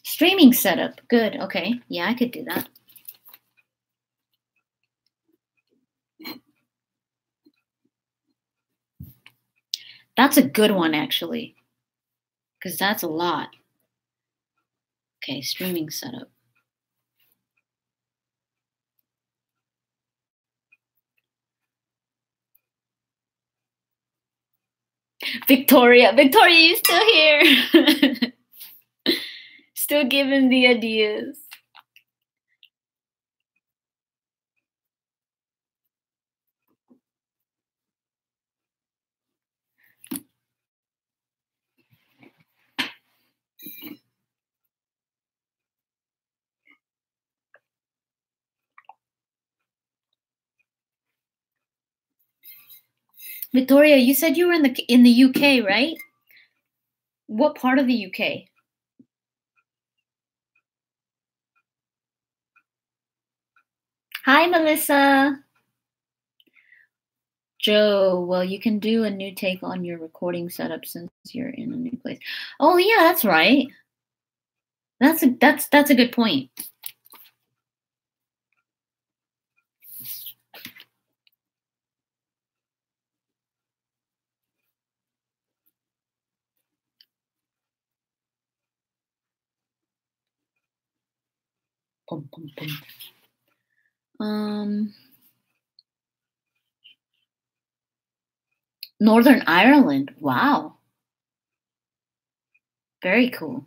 Streaming setup. Good. Okay. Yeah, I could do that. That's a good one, actually, because that's a lot. Okay, streaming setup. Victoria, you still here? Still giving the ideas. Victoria, you said you were in the UK, right? What part of the UK? Hi, Melissa. Joe, well, you can do a new take on your recording setup since you're in a new place. Oh yeah, that's right. That's a good point. Pum, pum, pum. Northern Ireland. Wow. Very cool.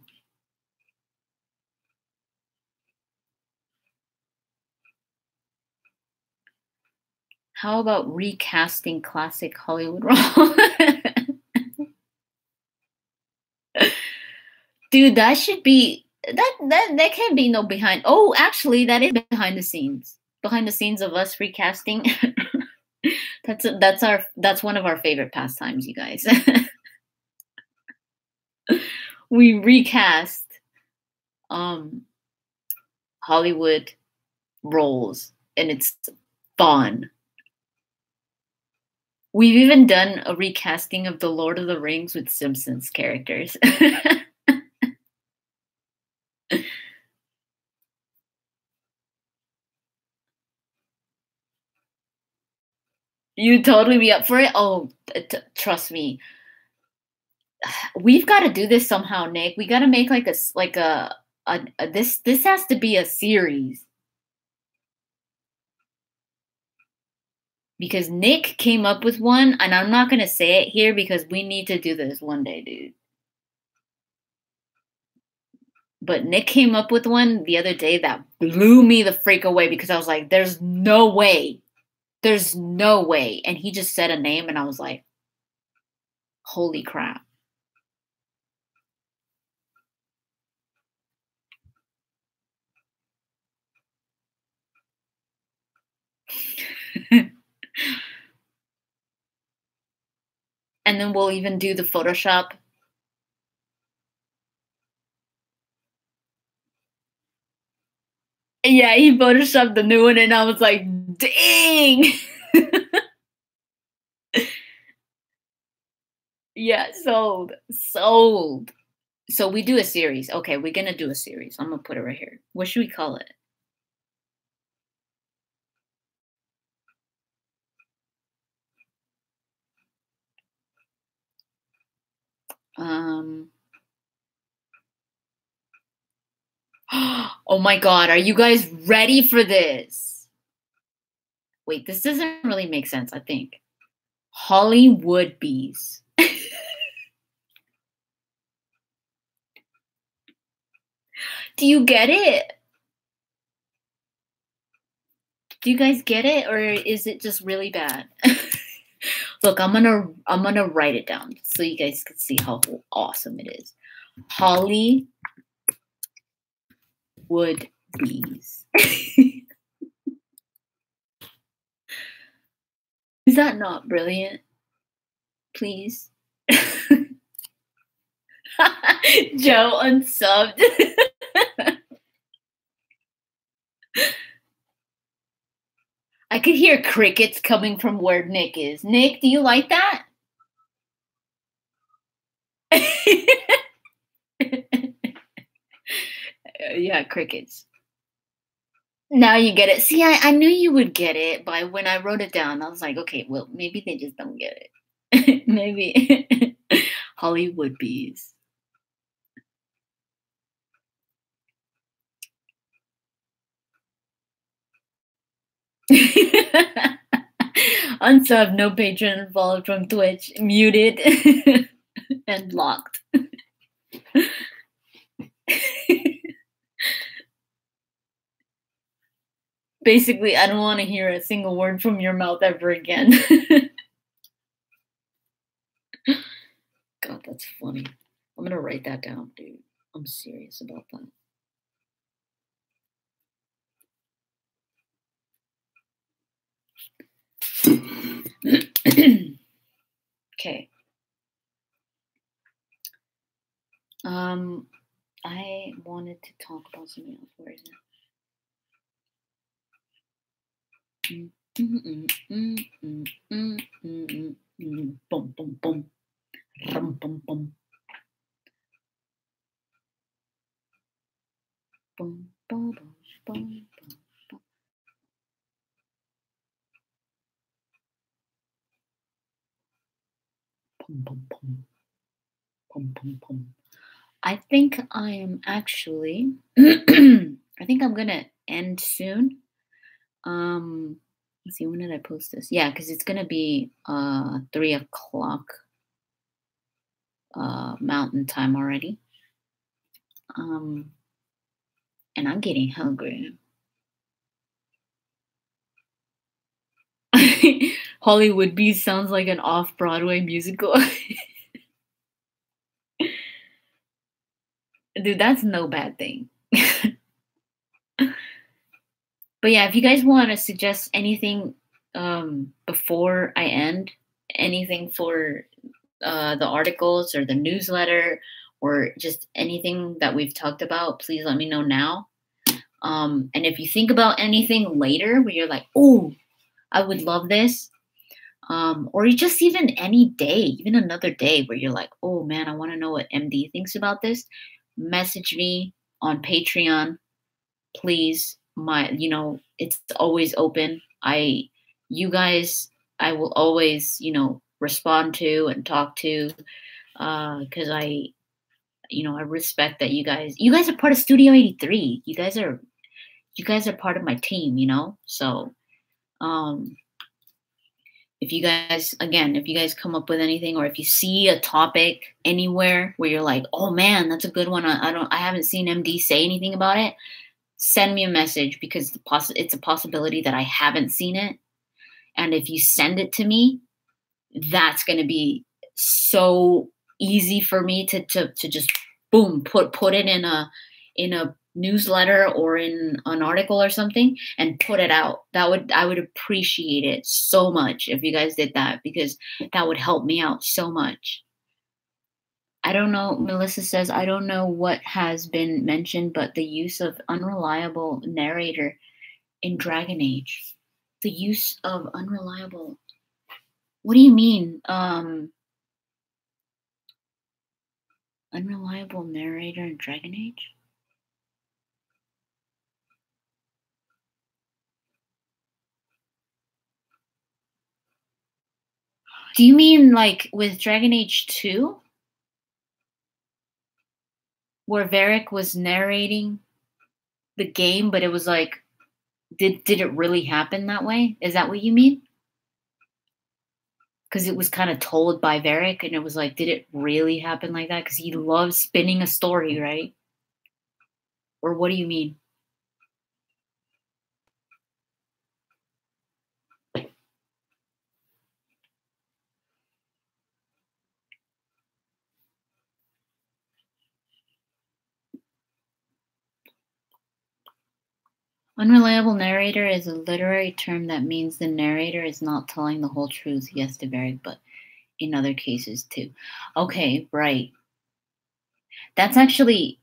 How about recasting classic Hollywood roles? Dude, that should be that can't be no behind. Oh, actually, that is behind the scenes. Behind the scenes of us recasting. That's one of our favorite pastimes, you guys. We recast Hollywood roles, and it's fun. We've even done a recasting of The Lord of the Rings with Simpsons characters. You totally be up for it? Oh, trust me. We've got to do this somehow, Nick. We got to make like a this has to be a series. Because Nick came up with one, and I'm not going to say it here because we need to do this one day, dude. But Nick came up with one the other day that blew me the freak away because I was like, there's no way. There's no way. And he just said a name, and I was like, holy crap. And then we'll even do the Photoshop. Yeah, he Photoshopped the new one, and I was like, dang. Yeah, sold. Sold. So we do a series. Okay, we're going to do a series. I'm going to put it right here. What should we call it? Oh my God, are you guys ready for this? Wait, this doesn't really make sense, I think. Hollywood Bees. Do you get it? Do you guys get it, or is it just really bad? Look, I'm gonna write it down so you guys can see how awesome it is. Hollywood Bees. Is that not brilliant? Please. Joe unsubbed. I could hear crickets coming from where Nick is. Nick, do you like that? Yeah, crickets. Now you get it. See, I knew you would get it, but when I wrote it down, I was like, okay, well, maybe they just don't get it. Maybe. Hollywood Bees. Unsub, no patron involved from Twitch. Muted and locked. Basically, I don't want to hear a single word from your mouth ever again. God, that's funny. I'm going to write that down, dude. I'm serious about that. Okay. I wanted to talk about something else. Where is it? Boom, boom, boom. Rum, boom, boom. Boom, boom, boom, boom, boom. Pum, pum, pum. Pum, pum, pum. I think I am actually, I think I'm going to end soon. Let's see, when did I post this? Yeah, because it's gonna be 3 o'clock Mountain Time already. And I'm getting hungry. Hollywood Beast sounds like an off-Broadway musical. Dude, that's no bad thing. But yeah, if you guys want to suggest anything before I end, anything for the articles or the newsletter or just anything that we've talked about, please let me know now. And if you think about anything later where you're like, oh, I would love this, or just even any day, even another day where you're like, oh man, I want to know what MD thinks about this, message me on Patreon, please. It's always open. You guys, I will always, respond to and talk to, because I respect that you guys are part of Studio 83. You guys are part of my team, so if you guys come up with anything, or if you see a topic anywhere where you're like, oh man, that's a good one, I haven't seen MD say anything about it, send me a message, because it's a possibility that I haven't seen it. And if you send it to me, that's going to be so easy for me to just boom, put it in a newsletter or in an article or something and put it out. I would appreciate it so much if you guys did that, because that would help me out so much. I don't know, Melissa says, I don't know what has been mentioned, but the use of unreliable narrator in Dragon Age. The use of unreliable. What do you mean? Unreliable narrator in Dragon Age? Do you mean like with Dragon Age 2? Where Varric was narrating the game, but it was like, did it really happen that way? Is that what you mean? Because it was kind of told by Varric, and it was like, did it really happen like that? Because he loves spinning a story, right? Or what do you mean? Unreliable narrator is a literary term that means the narrator is not telling the whole truth, yes, to Varric, but in other cases too. Okay, right. That's actually...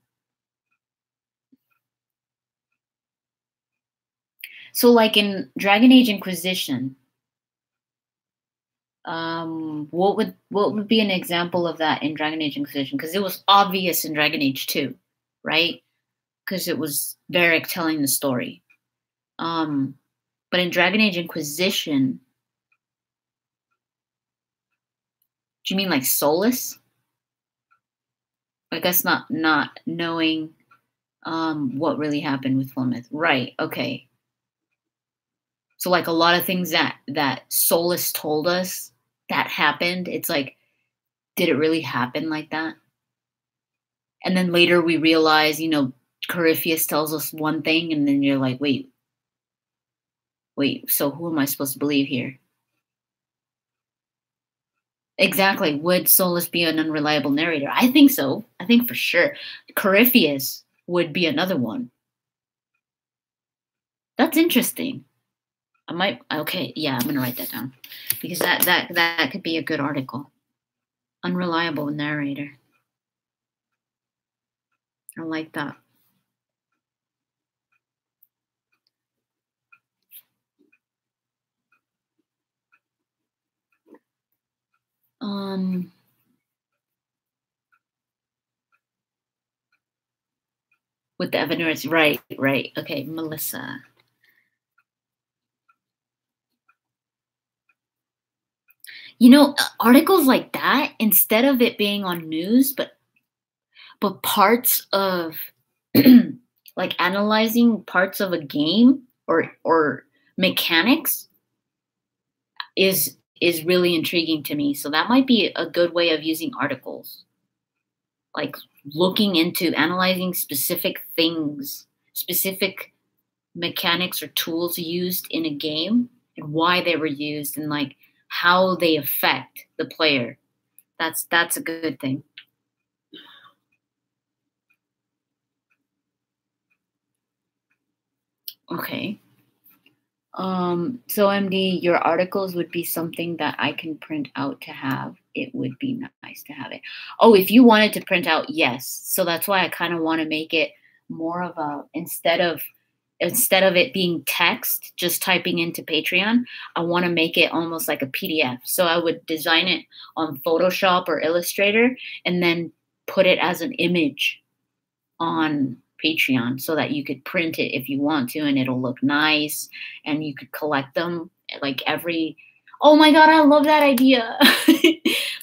So like in Dragon Age Inquisition, what would be an example of that in Dragon Age Inquisition? Because it was obvious in Dragon Age 2, right? Because it was Varric telling the story. But in Dragon Age Inquisition, do you mean like Solus? I guess not knowing what really happened with Flemeth. Right, okay. So like a lot of things that Solus told us that happened, it's like, did it really happen like that? And then later we realize, Corypheus tells us one thing, and then you're like, wait, so who am I supposed to believe here? Exactly. Would Solus be an unreliable narrator? I think so. I think for sure. Corypheus would be another one. That's interesting. Yeah, I'm going to write that down, because that could be a good article. Unreliable narrator. I like that. With the evidence, right. Okay, Melissa. Articles like that, instead of it being on news, but parts of like analyzing parts of a game or mechanics is really intriguing to me. So that might be a good way of using articles. Like looking into analyzing specific things, specific mechanics or tools used in a game and why they were used and like how they affect the player. That's a good thing. Okay. So MD, your articles would be something that I can print out to have. It would be nice to have it. Oh, if you wanted to print out, yes. So that's why I kind of want to make it more of a, instead of it being text, just typing into Patreon, I want to make it almost like a PDF. So I would design it on Photoshop or Illustrator and then put it as an image on Patreon so that you could print it if you want to and it'll look nice and you could collect them like every, oh my God, I love that idea.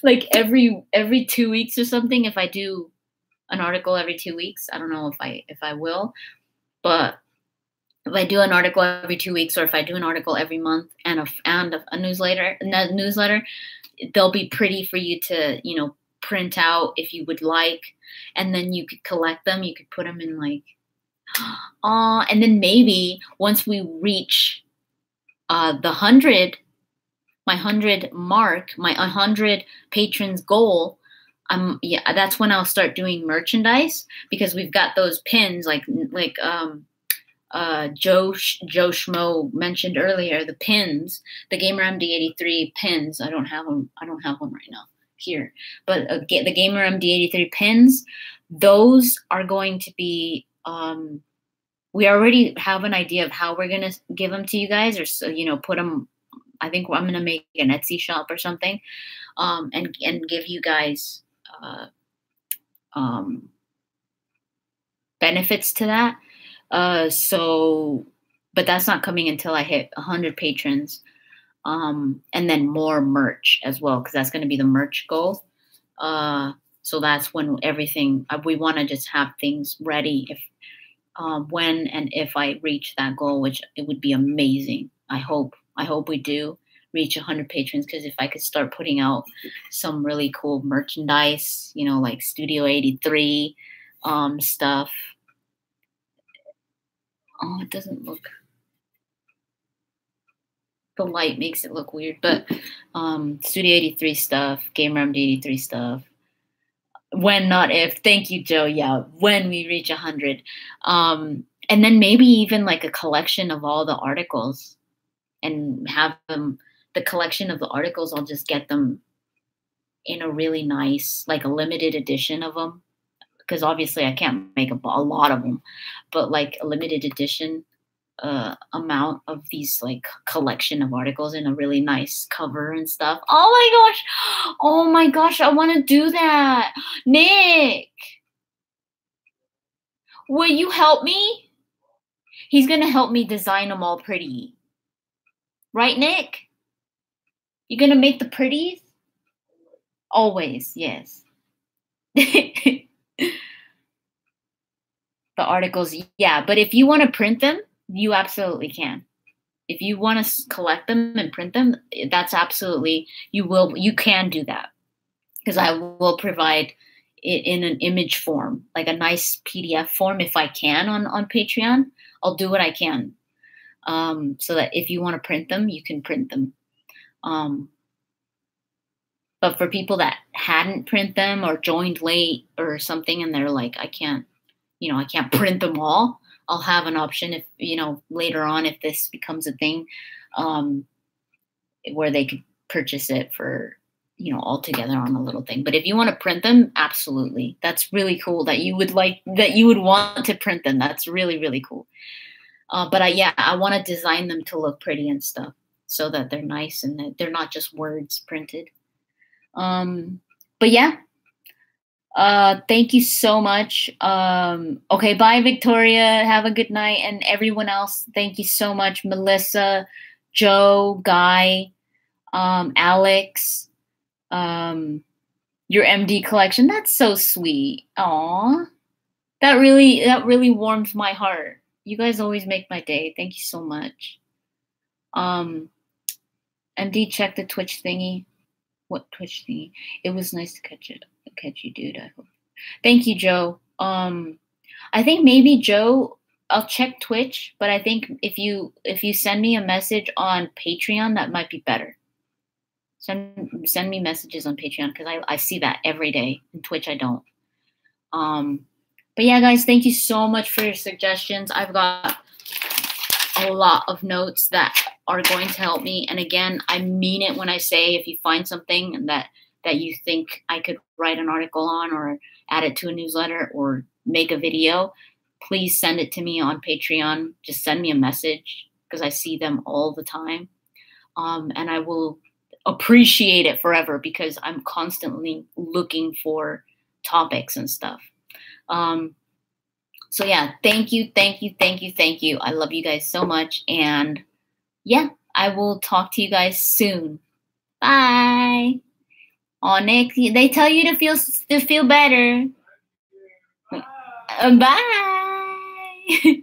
Like every 2 weeks or something. If I do an article every 2 weeks, I don't know if I will, but if I do an article every 2 weeks or if I do an article every month and a newsletter, they'll be pretty for you to, print out if you would like, and then you could collect them. You could put them in like, and then maybe once we reach my 100 mark, my 100 patrons goal, that's when I'll start doing merchandise because we've got those pins like Joe Schmo mentioned earlier, the pins, the Gamer MD83 pins. I don't have them right now here, but the Gamer MD83 pins, those are going to be, we already have an idea of how we're going to give them to you guys, or so, put them, I think I'm going to make an Etsy shop or something, and give you guys, benefits to that. But that's not coming until I hit 100 patrons. And then more merch as well, because that's going to be the merch goal. So that's when everything, we want to just have things ready when and if I reach that goal, which it would be amazing. I hope we do reach 100 patrons, because if I could start putting out some really cool merchandise, like Studio 83 stuff. Oh, it doesn't look, the light makes it look weird, but Studio 83 stuff, Gamer MD83 stuff. When, not if. Thank you, Joe. Yeah, when we reach 100. And then maybe even like a collection of all the articles and have them, the collection of the articles, I'll just get them in a really nice, like a limited edition of them. Because obviously I can't make a lot of them, but like a limited edition amount of these like collection of articles in a really nice cover and stuff. Oh my gosh, I want to do that. Nick, will you help me? He's gonna help me design them all pretty, right, Nick? You gonna make the pretties? Always, yes. The articles, yeah, but if you want to print them, you absolutely can. If you want to collect them and print them, that's absolutely, you can do that, because I will provide it in an image form, like a nice PDF form if I can on Patreon. I'll do what I can, so that if you want to print them, you can print them. But for people that hadn't print them or joined late or something and they're like, I can't print them all, I'll have an option if, later on, if this becomes a thing, where they could purchase it for, all together on a little thing. But if you want to print them, absolutely. That's really cool that you would want to print them. That's really, really cool. But I want to design them to look pretty and stuff so that they're nice and that they're not just words printed. But yeah. Thank you so much. Okay, bye, Victoria. Have a good night. And everyone else, thank you so much. Melissa, Joe, Guy, Alex, your MD collection. That's so sweet. Aw. That really warms my heart. You guys always make my day. Thank you so much. MD, check the Twitch thingy. What Twitch thingy? It was nice to catch you, dude. I hope. Thank you, Joe. I think maybe Joe, I'll check Twitch, but I think if you send me a message on Patreon, that might be better. Send me messages on Patreon because I see that every day. In Twitch, I don't. But yeah, guys, thank you so much for your suggestions. I've got a lot of notes that are going to help me. And again, I mean it when I say if you find something that you think I could write an article on or add it to a newsletter or make a video, please send it to me on Patreon. Just send me a message because I see them all the time. And I will appreciate it forever because I'm constantly looking for topics and stuff. So yeah, thank you. I love you guys so much. And yeah, I will talk to you guys soon. Bye. Oh, Nick, they tell you to feel better. Bye.